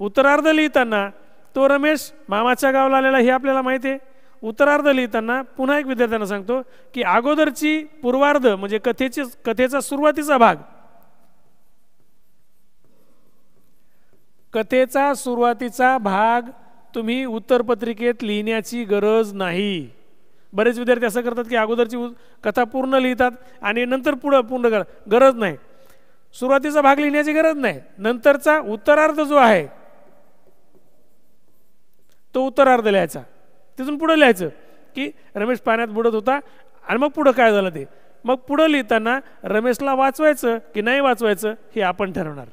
उत्तरार्ध लिहिताना तो रमेश मामाच्या गावाला आलेला हे आपल्याला माहिती आहे. उत्तरार्ध लिहिताना पुन्हा एक विद्यार्थ्यांना सांगतो की अगोदरची पूर्वार्ध म्हणजे कथेचा सुरुवातीचा भाग, कथेचा सुरुवातीचा भाग तुम्ही उत्तरपत्रिकेत लिहिण्याची गरज नाही. बरेच विद्यार्थी असं करतात की अगोदरची कथा पूर्ण लिहितात आणि नंतर पूर्ण करा. गरज नाही, सुरुवातीचा भाग लिहिण्याची गरज नाही. नंतरचा उत्तरार्ध जो आहे तो उत्तरार्ध लिहायचा. तिथून पुढे लिहायचं की रमेश पाण्यात बुडत होता आणि मग पुढं काय झालं ते. मग पुढं लिहिताना रमेशला वाचवायचं की नाही वाचवायचं हे आपण ठरवणार.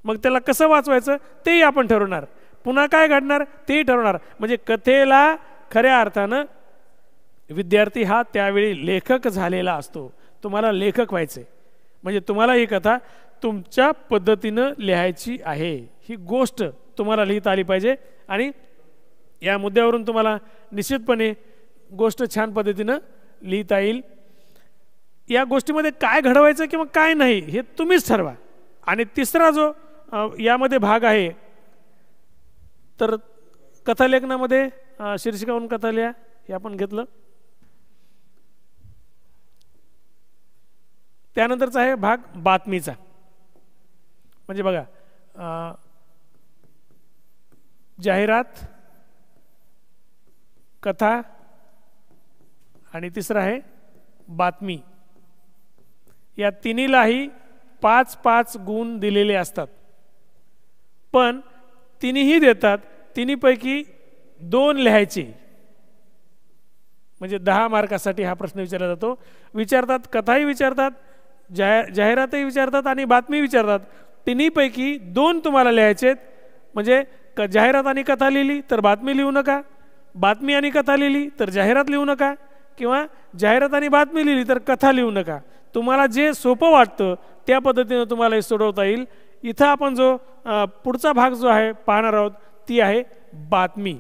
मग त्याला कसं वाचवायचं तेही आपण ठरवणार. पुन्हा काय घडणार तेही ठरवणार. म्हणजे कथेला खऱ्या अर्थानं विद्यार्थी हा त्यावेळी लेखक झालेला असतो. तुम्हाला लेखक व्हायचे म्हणजे तुम्हाला ही कथा तुमच्या पद्धतीनं लिहायची आहे. ही गोष्ट तुम्हाला लिहिता आली पाहिजे आणि या मुद्द्यावरून तुम्हाला निश्चितपणे गोष्ट छान पद्धतीनं लिहिता येईल. या गोष्टीमध्ये काय घडवायचं किंवा काय नाही हे तुम्हीच ठरवा. आणि तिसरा जो यामध्ये भाग आहे तर कथालेखनामध्ये शीर्षकावरून कथा लिहा हे आपण घेतलं. त्यानंतरचा आहे भाग बातमीचा. म्हणजे बघा, जाहिरात, कथा आणि तिसरा आहे बातमी, या तिन्हीलाही 5-5 गुण दिलेले असतात. पण तिन्हीही देतात, तिन्हीपैकी 2 लिहायचे. म्हणजे 10 मार्कासाठी हा प्रश्न विचारला जातो. विचारतात, कथाही विचारतात, जाहिरातही विचारतात आणि बातमी विचारतात. तिन्हीपैकी 2 तुम्हाला लिहायचे. म्हणजे जाहिरात आणि कथा लिहिली तर बातमी लिहू नका, बातमी आणि कथा लिहिली तर जाहिरात लिहू नका, किंवा जाहिरात आणि बातमी लिहिली तर कथा लिहू नका. तुम्हाला जे सोपं वाटतं त्या पद्धतीनं तुम्हाला हे सोडवता येईल. इथं आपण जो पुढचा भाग जो आहे पाहणार आहोत ती आहे बातमी.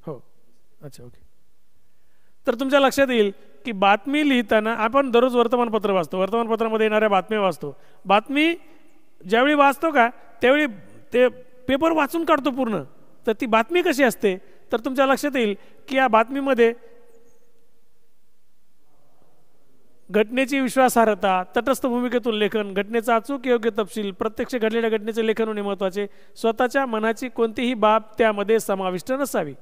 हो, अच्छा, ओके. तर तुमच्या लक्षात येईल की बातमी लिहिताना आपण दररोज वर्तमानपत्र वाचतो, वर्तमानपत्रामध्ये येणाऱ्या बातम्या वाचतो. बातमी ज्यावेळी वाचतो का त्यावेळी ते पेपर वाचून काढतो पूर्ण. तर ती बातमी कशी असते तर तुमच्या लक्षात येईल की या बातमीमध्ये घटनेची विश्वासार्हता, तटस्थ भूमिकेतून लेखन, घटनेचा अचूक योग्य तपशील, प्रत्यक्ष घडलेल्या घटनेचे लेखन होणे महत्त्वाचे, स्वतःच्या मनाची कोणतीही बाब त्यामध्ये समाविष्ट नसावी.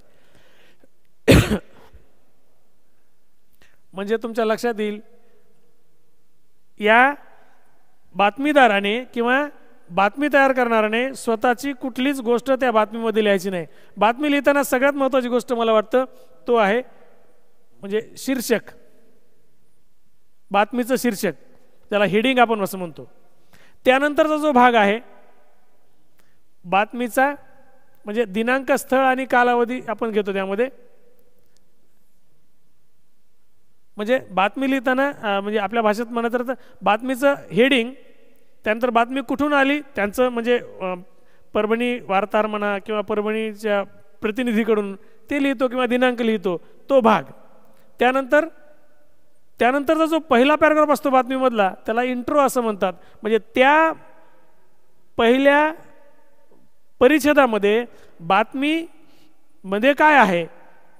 म्हणजे तुमच्या लक्षात येईल या बातमीदाराने किंवा बातमी तयार करणाऱ्याने स्वतःची कुठलीच गोष्ट त्या बातमीमध्ये लिहायची नाही. बातमी लिहिताना सगळ्यात महत्त्वाची गोष्ट मला वाटतं तो आहे म्हणजे शीर्षक, बातमीचं शीर्षक, त्याला हेडिंग आपण असं म्हणतो. त्यानंतरचा जो भाग आहे बातमीचा म्हणजे दिनांक, स्थळ आणि कालावधी आपण घेतो त्यामध्ये. म्हणजे बातमी लिहिताना म्हणजे आपल्या भाषेत म्हणायचं तर बातमीचं हेडिंग, त्यानंतर बातमी कुठून आली त्यांचं म्हणजे परभणी वार्ताहर म्हणा किंवा परभणीच्या प्रतिनिधीकडून ते लिहितो किंवा दिनांक लिहितो तो भाग. त्यानंतरचा जो पहिला पॅराग्राफ असतो बातमीमधला त्याला इंट्रो असं म्हणतात. म्हणजे त्या पहिल्या परिच्छेदामध्ये बातमीमध्ये काय आहे,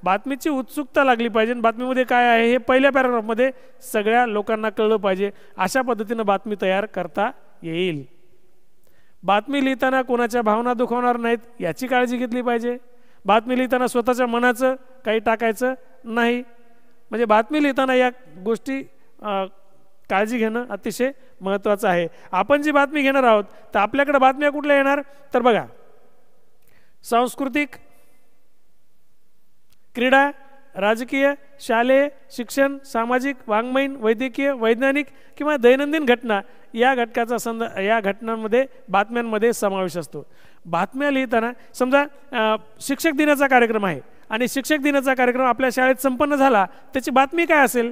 बातमीची उत्सुकता लागली पाहिजे, बातमीमध्ये काय आहे हे पहिल्या पॅराग्राफमध्ये सगळ्या लोकांना कळलं पाहिजे. अशा पद्धतीनं बातमी तयार करता येईल. बातमी लिहिताना कोणाच्या भावना दुखवणार नाहीत याची काळजी घेतली पाहिजे. बातमी लिहिताना स्वतःच्या मनाचं काही टाकायचं नाही. म्हणजे बातमी लिहिताना या गोष्टी काळजी घेणं अतिशय महत्त्वाचं आहे. आपण जी बातमी घेणार आहोत तर आपल्याकडे बातम्या कुठल्या येणार तर बघा, सांस्कृतिक, क्रीडा, राजकीय, शालेय, शिक्षण, सामाजिक, वाङ्मयीन, वैद्यकीय, वैज्ञानिक किंवा दैनंदिन घटना या घटकाचा या घटनांमध्ये बातम्यांमध्ये समावेश असतो. बातम्या लिहिताना समजा शिक्षक दिनाचा कार्यक्रम आहे आणि शिक्षक दिनाचा कार्यक्रम आपल्या शाळेत संपन्न झाला, त्याची बातमी काय असेल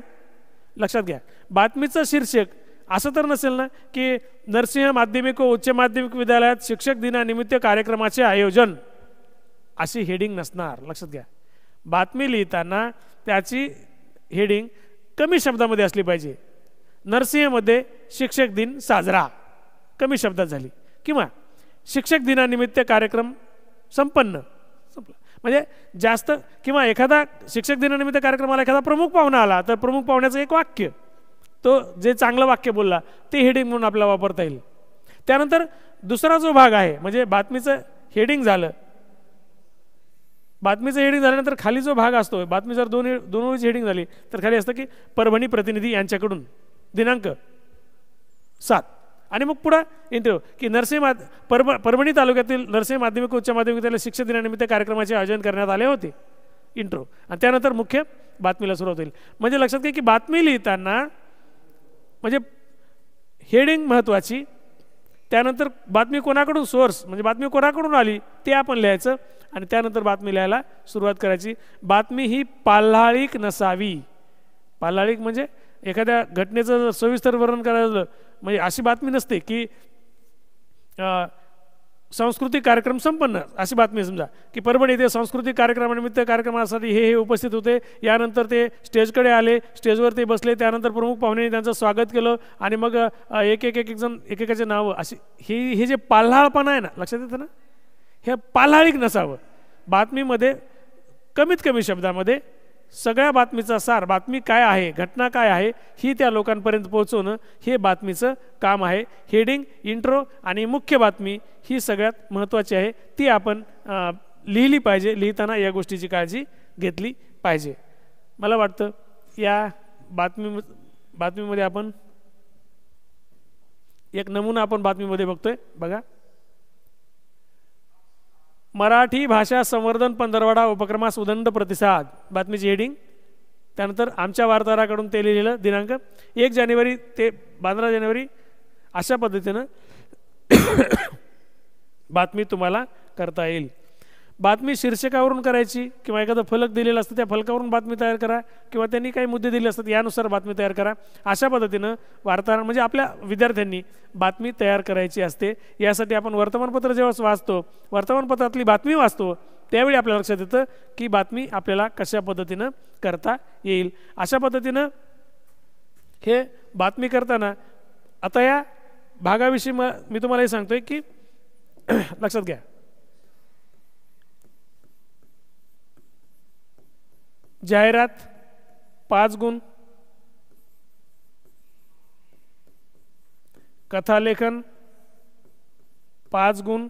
लक्षात घ्या. बातमीचं शीर्षक असं तर नसेल ना की नरसिंह माध्यमिक व उच्च माध्यमिक विद्यालयात शिक्षक दिनानिमित्त कार्यक्रमाचे आयोजन, अशी हेडिंग नसणार. लक्षात घ्या. बातमी लिहिताना त्याची हेडिंग कमी शब्दामध्ये असली पाहिजे. नरसिंहमध्ये शिक्षक दिन साजरा कमी शब्दात झाली, किंवा शिक्षक दिनानिमित्त कार्यक्रम संपन्न, म्हणजे जास्त, किंवा एखादा शिक्षक दिनानिमित्त कार्यक्रमाला एखादा प्रमुख पाहुणा आला तर प्रमुख पाहुण्याचं एक वाक्य, तो जे चांगलं वाक्य बोलला ते हेडिंग म्हणून आपल्याला वापरता येईल. त्यानंतर दुसरा जो भाग आहे म्हणजे बातमीचं हेडिंग झालं, बातमीचं हेडिंग झाल्यानंतर खाली जो भाग असतो, बातमी जर दोन ओळीची हेडिंग झाली तर खाली असतं की परभणी प्रतिनिधी यांच्याकडून दिनांक 7, आणि मग पुढं इंटरव्ह्यू की परभणी तालुक्यातील नरसिंह माध्यमिक उच्च माध्यमिक विद्यालय शिक्षक दिनानिमित्त कार्यक्रमाचे आयोजन करण्यात आले होते, इंट्रो, आणि त्यानंतर मुख्य बातमीला सुरुवात होईल. म्हणजे लक्षात घ्या की बातमी लिहिताना म्हणजे हेडिंग महत्त्वाची, त्यानंतर बातमी कोणाकडून, सोर्स म्हणजे बातमी कोणाकडून आली ते आपण लिहायचं, आणि त्यानंतर बातमी लिहायला सुरुवात करायची. बातमी ही पाल्हाळिक नसावी. पाल्हाळिक म्हणजे एखाद्या घटनेचं सविस्तर वर्णन करायचं, म्हणजे अशी बातमी नसते की सांस्कृतिक कार्यक्रम संपन्न, अशी बातमी समजा की परभणी येथे सांस्कृतिक कार्यक्रमानिमित्त कार्यक्रमासाठी हे उपस्थित होते, यानंतर ते स्टेजकडे आले, स्टेजवर ते बसले, त्यानंतर प्रमुख पाहुण्यांनी त्यांचं स्वागत केलं, आणि मग एक जण एकेकाचे नावं, अशी हे जे पाल्हाळपणा आहे ना, लक्षात येतं ना, हे पाल्हाळिक नसावं. बातमीमध्ये कमीत कमी शब्दामध्ये सगळ्या बातमीचा सार, बातमी काय आहे, घटना काय आहे ही त्या लोकांपर्यंत पोहोचवणं हे बातमीचं काम आहे. हेडिंग, इंट्रो आणि मुख्य बातमी ही सगळ्यात महत्त्वाची आहे, ती आपण लिहिली पाहिजे. लिहिताना या गोष्टीची काळजी घेतली पाहिजे. मला वाटतं या बातमीमध्ये आपण एक नमुना आपण बातमीमध्ये बघतोय बघा. मराठी भाषा संवर्धन पंधरवडा उपक्रमास उदंड प्रतिसाद, बातमीची हेडिंग. त्यानंतर आमच्या वार्ताहराकडून ते लिहिलेलं दिनांक 1 जानेवारी ते 12 जानेवारी अशा पद्धतीनं बातमी तुम्हाला करता येईल. बातमी शीर्षकावरून करायची किंवा एखादं फलक दिलेलं असतं त्या फलकावरून बातमी तयार करा किंवा त्यांनी काही मुद्दे दिले असतात यानुसार बातमी तयार करा. अशा पद्धतीनं वार्ताहर म्हणजे आपल्या विद्यार्थ्यांनी बातमी तयार करायची असते. यासाठी आपण वर्तमानपत्र जेव्हा वाचतो, वर्तमानपत्रातली बातमी वाचतो, त्यावेळी आपल्या लक्षात येतं की बातमी आपल्याला कशा पद्धतीनं करता येईल. अशा पद्धतीनं हे बातमी करताना आता या भागाविषयी मी तुम्हाला हे सांगतोय की लक्षात घ्या. जाहिरात 5 गुण, कथालेखन 5 गुण,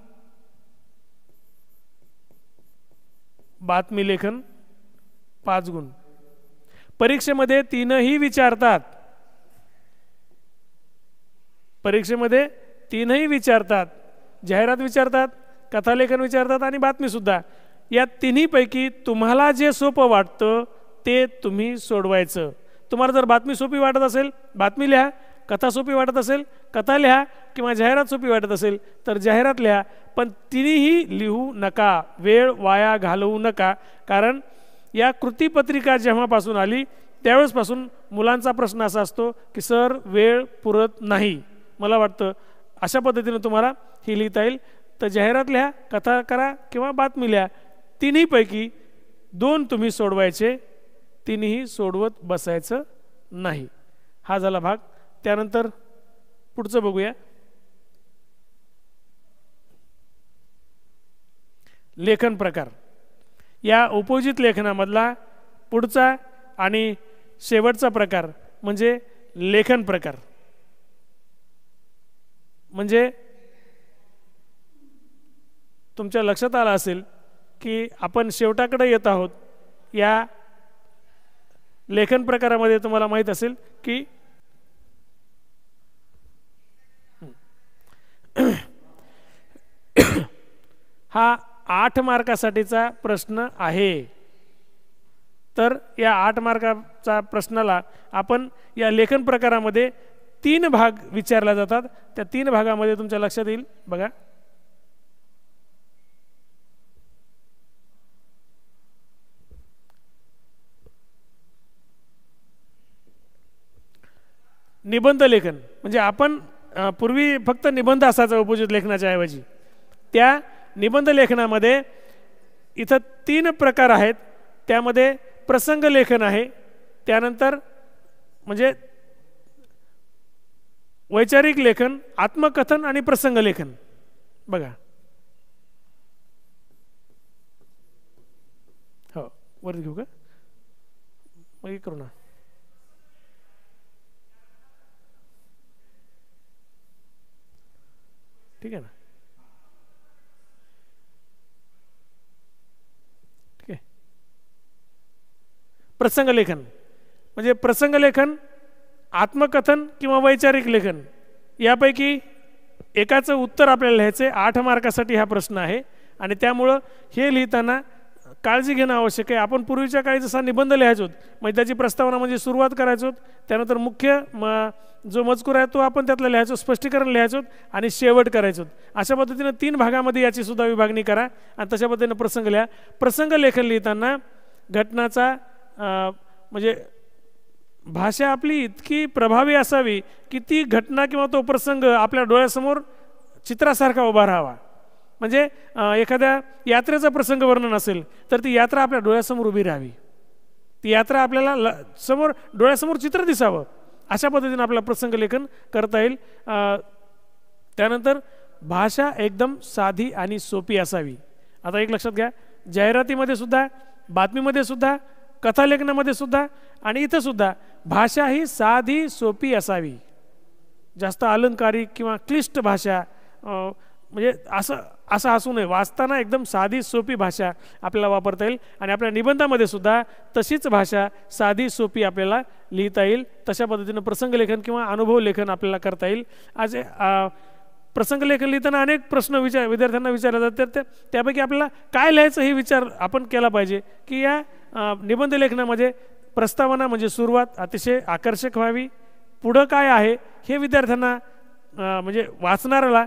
बातमी लेखन 5 गुण. परीक्षेमध्ये तीनही विचारतात. परीक्षेमध्ये तीनही विचारतात. जाहिरात विचारतात, कथालेखन विचारतात आणि बातमीसुद्धा. या तिन्हीपैकी तुम्हाला जे सोपं वाटतं ते तुम्ही सोडवायचं. तुम्हाला जर बातमी सोपी वाटत असेल बातमी लिहा, कथा सोपी वाटत असेल कथा लिहा किंवा जाहिरात सोपी वाटत असेल तर जाहिरात लिहा. पण तिन्ही लिहू नका, वेळ वाया घालवू नका. कारण या कृतीपत्रिका जेव्हापासून आली त्यावेळेसपासून मुलांचा प्रश्न असा असतो की सर वेळ पुरत नाही. मला वाटतं अशा पद्धतीनं तुम्हाला ही लिहिता येईल. तर जाहिरात लिहा, कथा करा किंवा बातमी लिहा. तिन्हीपैकी 2 तुम्ही सोडवायचे, तिन्ही सोडवत बसायचं नाही. हा झाला भाग. त्यानंतर पुढचं बघूया. लेखन प्रकार. या उपयोजित लेखनामधला पुढचा आणि शेवटचा प्रकार म्हणजे लेखन प्रकार. म्हणजे तुमच्या लक्षात आलं असेल की आपण शेवटाकडे येत आहोत. या लेखन प्रकारामध्ये तुम्हाला माहीत असेल की हा 8 मार्कासाठीचा प्रश्न आहे. तर या 8 मार्काचा प्रश्नाला आपण या लेखन प्रकारामध्ये 3 भाग विचारले जातात. त्या 3 भागामध्ये तुमच्या लक्षात येईल बघा. निबंध लेखन म्हणजे आपण पूर्वी फक्त निबंध असायचा उपयोजित लेखनाच्या ऐवजी. त्या निबंध लेखनामध्ये इथं 3 प्रकार आहेत. त्यामध्ये प्रसंग लेखन आहे, त्यानंतर म्हणजे वैचारिक लेखन, आत्मकथन आणि प्रसंग लेखन. बघा हो वर घेऊ का मग करू ना. ठीक आहे ना. ठीक आहे. प्रसंग लेखन म्हणजे प्रसंग लेखन, आत्मकथन किंवा वैचारिक लेखन यापैकी एकाचं उत्तर आपल्याला लिहायचं. 8 मार्कासाठी हा प्रश्न आहे आणि त्यामुळं हे लिहिताना काळजी घेणं आवश्यक आहे. आपण पूर्वीच्या काळी जसा निबंध लिहायचो म्हणजे त्याची प्रस्तावना म्हणजे सुरुवात करायचो, त्यानंतर मुख्य जो मजकूर आहे तो आपण त्यातला लिहायचो, स्पष्टीकरण लिहायचो आणि शेवट करायचो. अशा पद्धतीनं 3 भागामध्ये याची सुद्धा विभागणी करा आणि तशा पद्धतीनं प्रसंग लिहा. प्रसंग लेखन लिहिताना घटनाचा म्हणजे भाषा आपली इतकी प्रभावी असावी की ती घटना किंवा तो प्रसंग आपल्या डोळ्यासमोर चित्रासारखा उभा राहावा. म्हणजे एखाद्या यात्रेचा प्रसंग वर्णन असेल तर ती यात्रा आपल्या डोळ्यासमोर उभी राहावी. ती यात्रा आपल्याला डोळ्यासमोर चित्र दिसावं. अशा पद्धतीने आपल्याला प्रसंग लेखन करता येईल. त्यानंतर भाषा एकदम साधी आणि सोपी असावी. आता एक लक्षात घ्या, जाहिरातीमध्ये सुद्धा, बातमीमध्ये सुद्धा, कथालेखनामध्ये सुद्धा आणि इथं सुद्धा भाषा ही साधी सोपी असावी. जास्त अलंकारिक किंवा क्लिष्ट भाषा म्हणजे असं असं असू नये. वाचताना एकदम साधी सोपी भाषा आपल्याला वापरता येईल आणि आपल्या निबंधामध्ये सुद्धा तशीच भाषा साधी सोपी आपल्याला लिहिता येईल. तशा पद्धतीनं प्रसंगलेखन किंवा अनुभव लेखन आपल्याला करता येईल. आज प्रसंगलेखन लिहिताना अनेक प्रश्न विद्यार्थ्यांना विचारले जातात, तर त्यापैकी आपल्याला काय लिहायचं हे विचार आपण केला पाहिजे की या निबंध लेखनामध्ये प्रस्तावना म्हणजे सुरुवात अतिशय आकर्षक व्हावी. पुढं काय आहे हे विद्यार्थ्यांना म्हणजे वाचणाऱ्याला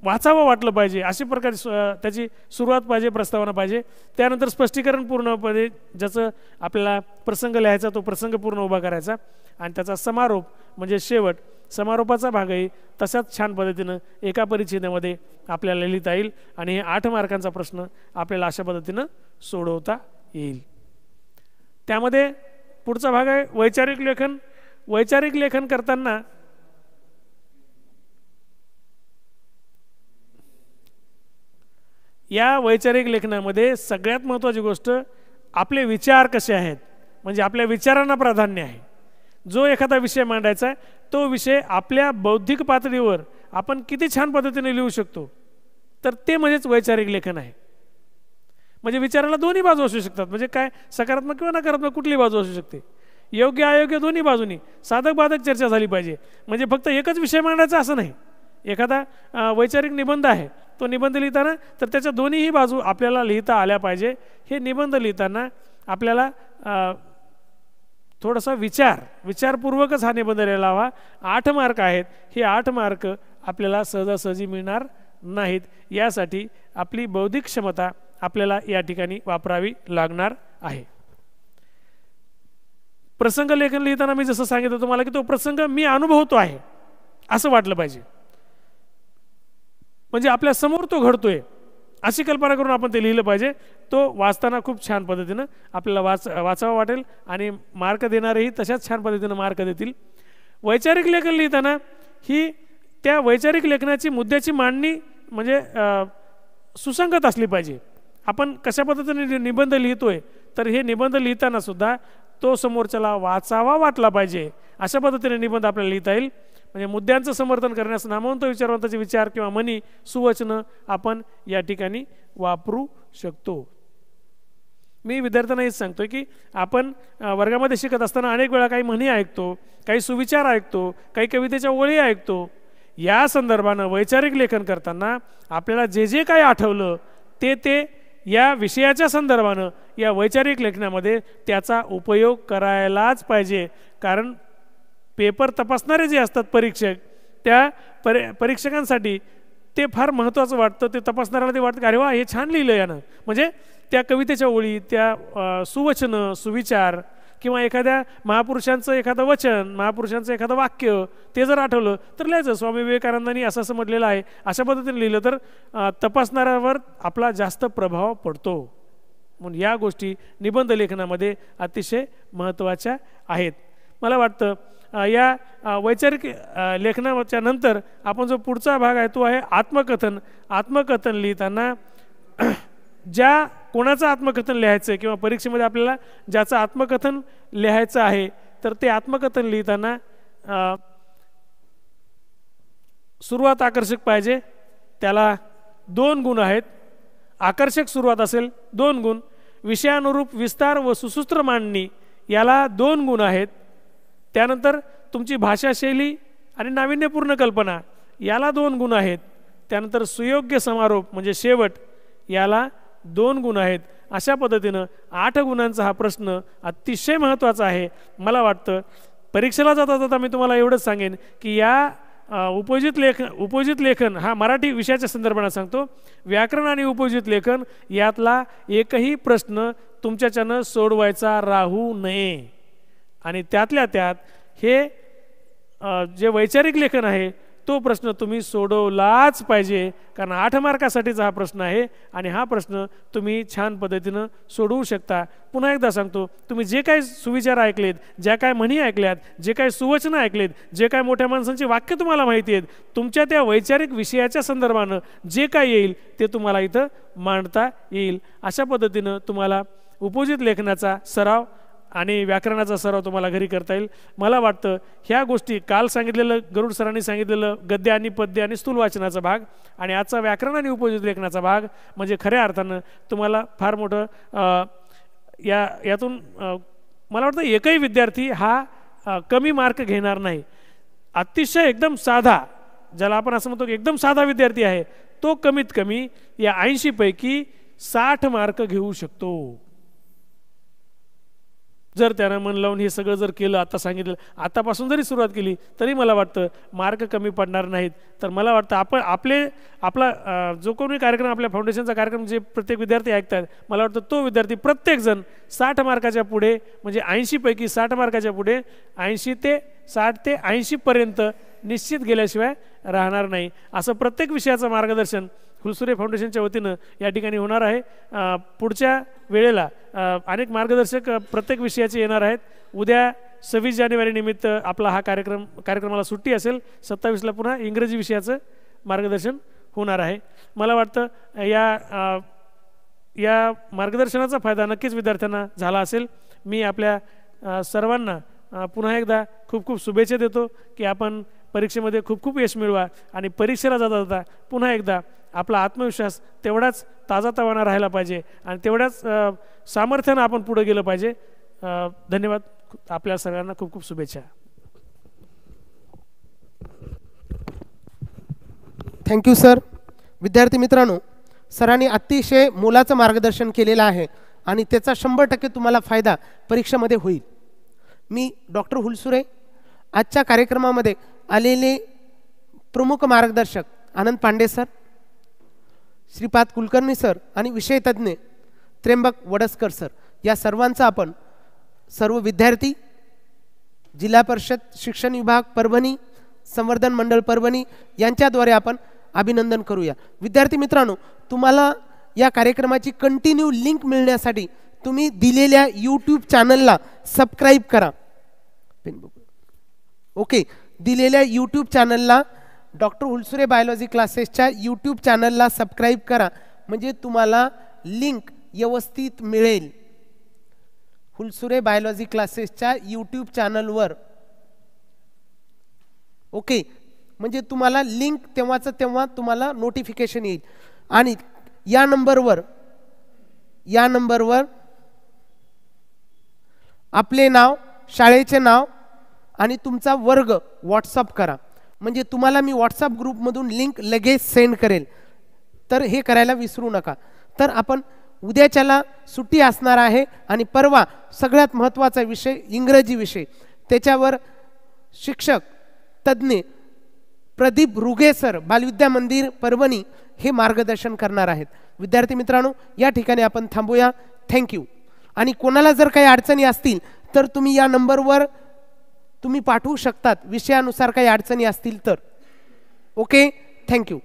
वाचावं वाटलं पाहिजे, अशा प्रकारे त्याची सुरुवात पाहिजे, प्रस्तावना पाहिजे. त्यानंतर स्पष्टीकरण पूर्णपणे ज्याचं आपल्याला प्रसंग लिहायचा तो प्रसंग पूर्ण उभा करायचा आणि त्याचा समारोप म्हणजे शेवट, समारोपाचा भागही तशाच छान पद्धतीनं एका परिच्छेदामध्ये आपल्याला लिहिता येईल आणि हे 8 मार्कांचा प्रश्न आपल्याला अशा पद्धतीनं सोडवता येईल. त्यामध्ये पुढचा भाग आहे वैचारिक लेखन. वैचारिक लेखन करताना या वैचारिक लेखनामध्ये सगळ्यात महत्त्वाची गोष्ट आपले विचार कसे आहेत, म्हणजे आपल्या विचारांना प्राधान्य आहे. जो एखादा विषय मांडायचा आहे तो विषय आपल्या बौद्धिक पातळीवर आपण किती छान पद्धतीने लिहू शकतो, तर ते म्हणजेच वैचारिक लेखन आहे. म्हणजे विचाराला दोन्ही बाजू असू शकतात, म्हणजे काय सकारात्मक किंवा नकारात्मक कुठली बाजू असू शकते. योग्य अयोग्य दोन्ही बाजूनी साधक बाधक चर्चा झाली पाहिजे. म्हणजे फक्त एकच विषय मांडायचा असं नाही. एखादा वैचारिक निबंध आहे, तो निबंध लिहिताना तर त्याच्या दोन्हीही बाजू आपल्याला लिहिता आल्या पाहिजे. हे निबंध लिहिताना आपल्याला थोडासा विचारपूर्वकच हा निबंध लिहायला हवा. 8 मार्क आहेत, हे 8 मार्क आपल्याला सहजासहजी मिळणार नाहीत. यासाठी आपली बौद्धिक क्षमता आपल्याला या ठिकाणी वापरावी लागणार आहे. प्रसंग लेखन लिहिताना मी जसं सांगितलं तुम्हाला की तो प्रसंग मी अनुभवतो आहे असं वाटलं पाहिजे, म्हणजे आपल्या समोर तो घडतोय अशी कल्पना करून आपण ते लिहिलं पाहिजे. तो वाचताना खूप छान पद्धतीनं आपल्याला वाचावं वाटेल आणि मार्क देणारेही तशाच छान पद्धतीनं मार्क देतील. वैचारिक लेखन लिहिताना ही त्या वैचारिक लेखनाची मुद्द्याची मांडणी म्हणजे सुसंगत असली पाहिजे. आपण कशा पद्धतीने निबंध लिहितोय तर हे निबंध लिहिताना सुद्धा तो समोरच्याला वाचावा वाटला पाहिजे, अशा पद्धतीने निबंध आपल्याला लिहिता येईल. म्हणजे मुद्द्यांचं समर्थन करण्यास नामवंत विचारवंताचे विचार किंवा म्हणी सुवचनं आपण या ठिकाणी वापरू शकतो. मी विद्यार्थ्यांना हेच सांगतोय की आपण वर्गामध्ये शिकत असताना अनेक वेळा काही म्हणी ऐकतो, काही सुविचार ऐकतो, काही कवितेच्या ओळी ऐकतो. या संदर्भानं वैचारिक लेखन करताना आपल्याला जे जे काही आठवलं ते या विषयाच्या संदर्भानं या वैचारिक लेखनामध्ये त्याचा उपयोग करायलाच पाहिजे. कारण पेपर तपासणारे जे असतात परीक्षक, त्या परीक्षकांसाठी ते फार महत्त्वाचं वाटतं. ते तपासणाऱ्याला ते वाटतं की अरे वा हे छान लिहिलं यानं, म्हणजे त्या कवितेच्या ओळी, त्या सुवचनं, सुविचार किंवा एखाद्या महापुरुषांचं एखादं वचन, महापुरुषांचं एखादं वाक्य ते जर आठवलं तर लिहायचं. स्वामी विवेकानंदांनी असं समजलेलं आहे, अशा पद्धतीने लिहिलं तर तपासणाऱ्यावर आपला जास्त प्रभाव पडतो. म्हणून या गोष्टी निबंध लेखनामध्ये अतिशय महत्त्वाच्या आहेत. मला वाटतं या वैचारिक लेखनाच्या नंतर आपण जो पुढचा भाग आहे तो आहे आत्मकथन. आत्मकथन लिहिताना ज्या कोणाचं आत्मकथन लिहायचं किंवा परीक्षेमध्ये आपल्याला ज्याचं आत्मकथन लिहायचं आहे तर ते आत्मकथन लिहिताना सुरुवात आकर्षक पाहिजे. त्याला 2 गुण आहेत. आकर्षक सुरुवात असेल 2 गुण, विषयानुरूप विस्तार व सुसूत्र मांडणी याला 2 गुण आहेत. त्यानंतर तुमची भाषाशैली आणि नाविन्यपूर्ण कल्पना याला 2 गुण आहेत. त्यानंतर सुयोग्य समारोप म्हणजे शेवट याला 2 गुण आहेत. अशा पद्धतीनं 8 गुणांचा हा प्रश्न अतिशय महत्त्वाचा आहे. मला वाटतं परीक्षेला जाता जाता मी तुम्हाला एवढंच सांगेन की या उपयोजित लेखन हा मराठी विषयाच्या संदर्भानं सांगतो. व्याकरण आणि उपयोजित लेखन यातला एकही प्रश्न तुमच्याच्यानं सोडवायचा राहू नये. आणि त्यातल्या त्यात हे जे वैचारिक लेखन आहे तो प्रश्न तुम्ही सोडवलाच पाहिजे, कारण 8 मार्कासाठीचा हा प्रश्न आहे आणि हा प्रश्न तुम्ही छान पद्धतीनं सोडवू शकता. पुन्हा एकदा सांगतो, तुम्ही जे काही सुविचार ऐकलेत, ज्या काय म्हणी ऐकल्यात, जे काही सुवचनं ऐकलेत, जे काय मोठ्या माणसांची वाक्य तुम्हाला माहिती आहेत, तुमच्या त्या वैचारिक विषयाच्या संदर्भानं जे काय येईल ते तुम्हाला इथं मांडता येईल. अशा पद्धतीनं तुम्हाला उपयोजित लेखनाचा सराव आणि व्याकरणाचा सराव तुम्हाला घरी करता येईल. मला वाटतं ह्या गोष्टी काल सांगितलेलं गरुड सरांनी सांगितलेलं गद्य आणि पद्य आणि स्थूल वाचनाचा भाग आणि आजचा व्याकरण आणि उपयोजित लेखनाचा भाग म्हणजे खऱ्या अर्थानं तुम्हाला फार मोठं यातून मला वाटतं एकही विद्यार्थी हा कमी मार्क घेणार नाही. अतिशय एकदम साधा, ज्याला आपण असं म्हणतो की एकदम साधा विद्यार्थी आहे, तो कमीत कमी या 80 पैकी 60 मार्क घेऊ शकतो. जर त्यानं मन लावून हे सगळं जर केलं, आता सांगितलं, आतापासून जरी सुरुवात केली तरी मला वाटतं मार्क कमी पडणार नाहीत. तर मला वाटतं आपला जो कोणी कार्यक्रम, आपल्या फाउंडेशनचा कार्यक्रम जे प्रत्येक विद्यार्थी ऐकतात, मला वाटतं तो विद्यार्थी प्रत्येकजण 60 मार्काच्या पुढे, म्हणजे 80 पैकी 60 मार्काच्या पुढे 60 ते 80 पर्यंत निश्चित गेल्याशिवाय राहणार नाही. असं प्रत्येक विषयाचं मार्गदर्शन फुलसुरे फाउंडेशनच्या वतीनं या ठिकाणी होणार आहे. पुढच्या वेळेला अनेक मार्गदर्शक प्रत्येक विषयाचे येणार आहेत. उद्या 26 जानेवारी निमित्त आपला हा कार्यक्रमाला सुट्टी असेल. 27ला पुन्हा इंग्रजी विषयाचं मार्गदर्शन होणार आहे. मला वाटतं या मार्गदर्शनाचा फायदा नक्कीच विद्यार्थ्यांना झाला असेल. मी आपल्या सर्वांना पुन्हा एकदा खूप खूप शुभेच्छा देतो की आपण परीक्षेमध्ये खूप खूप यश मिळवा आणि परीक्षेला जाता जाता पुन्हा एकदा आपला आत्मविश्वास तेवढाच ताजातवाना राहायला पाहिजे आणि तेवढ्याच सामर्थ्यानं आपण पुढे गेलं पाहिजे. धन्यवाद. आपल्या सगळ्यांना खूप खूप शुभेच्छा. Thank you sir. विद्यार्थी मित्रांनो, सरांनी अतिशय मोलाचं मार्गदर्शन केलेलं आहे आणि त्याचा 100% तुम्हाला फायदा परीक्षेमध्ये होईल. मी डॉक्टर हुलसुरे, आजच्या कार्यक्रमामध्ये आलेले प्रमुख मार्गदर्शक आनंद पांडे सर, श्रीपाद कुलकर्णी सर आणि विषय तज्ज्ञ त्र्यंबक वडसकर सर, या सर्वांचा आपण सर्व विद्यार्थी, जिल्हा परिषद शिक्षण विभाग परभणी, संवर्धन मंडळ परभणी यांच्याद्वारे आपण अभिनंदन करूया. विद्यार्थी मित्रांनो, तुम्हाला या कार्यक्रमाची कंटिन्यू लिंक मिळण्यासाठी तुम्ही दिलेल्या यूट्यूब चॅनलला सबस्क्राईब करा. ओके, दिलेल्या यूट्यूब चॅनलला, डॉक्टर हुलसुरे बायोलॉजी क्लासेसच्या यूट्यूब चॅनलला सबस्क्राईब करा, म्हणजे तुम्हाला लिंक व्यवस्थित मिळेल. हुलसुरे बायोलॉजी क्लासेसच्या यूट्यूब चॅनलवर. ओके, म्हणजे तुम्हाला लिंक तेव्हाचं तेव्हा तुम्हाला नोटिफिकेशन येईल. आणि या नंबरवर आपले नाव, शाळेचे नाव आणि तुमचा वर्ग व्हॉट्सअप करा, म्हणजे तुम्हाला मी व्हॉट्सअप ग्रुपमधून लिंक लगेच सेंड करेल. तर हे करायला विसरू नका. तर आपण उद्याच्याला सुट्टी असणार आहे आणि परवा सगळ्यात महत्त्वाचा विषय इंग्रजी विषय, त्याच्यावर शिक्षक तज्ज्ञ प्रदीप रुगे सर, बालविद्या मंदिर परभणी, हे मार्गदर्शन करणार आहेत. विद्यार्थी मित्रांनो, या ठिकाणी आपण थांबूया. थँक्यू. आणि कोणाला जर काही अडचणी असतील तर तुम्ही या नंबरवर तुम्ही पाठवू शकतात, विषयानुसार काही अडचणी असतील तर. Okay, thank you.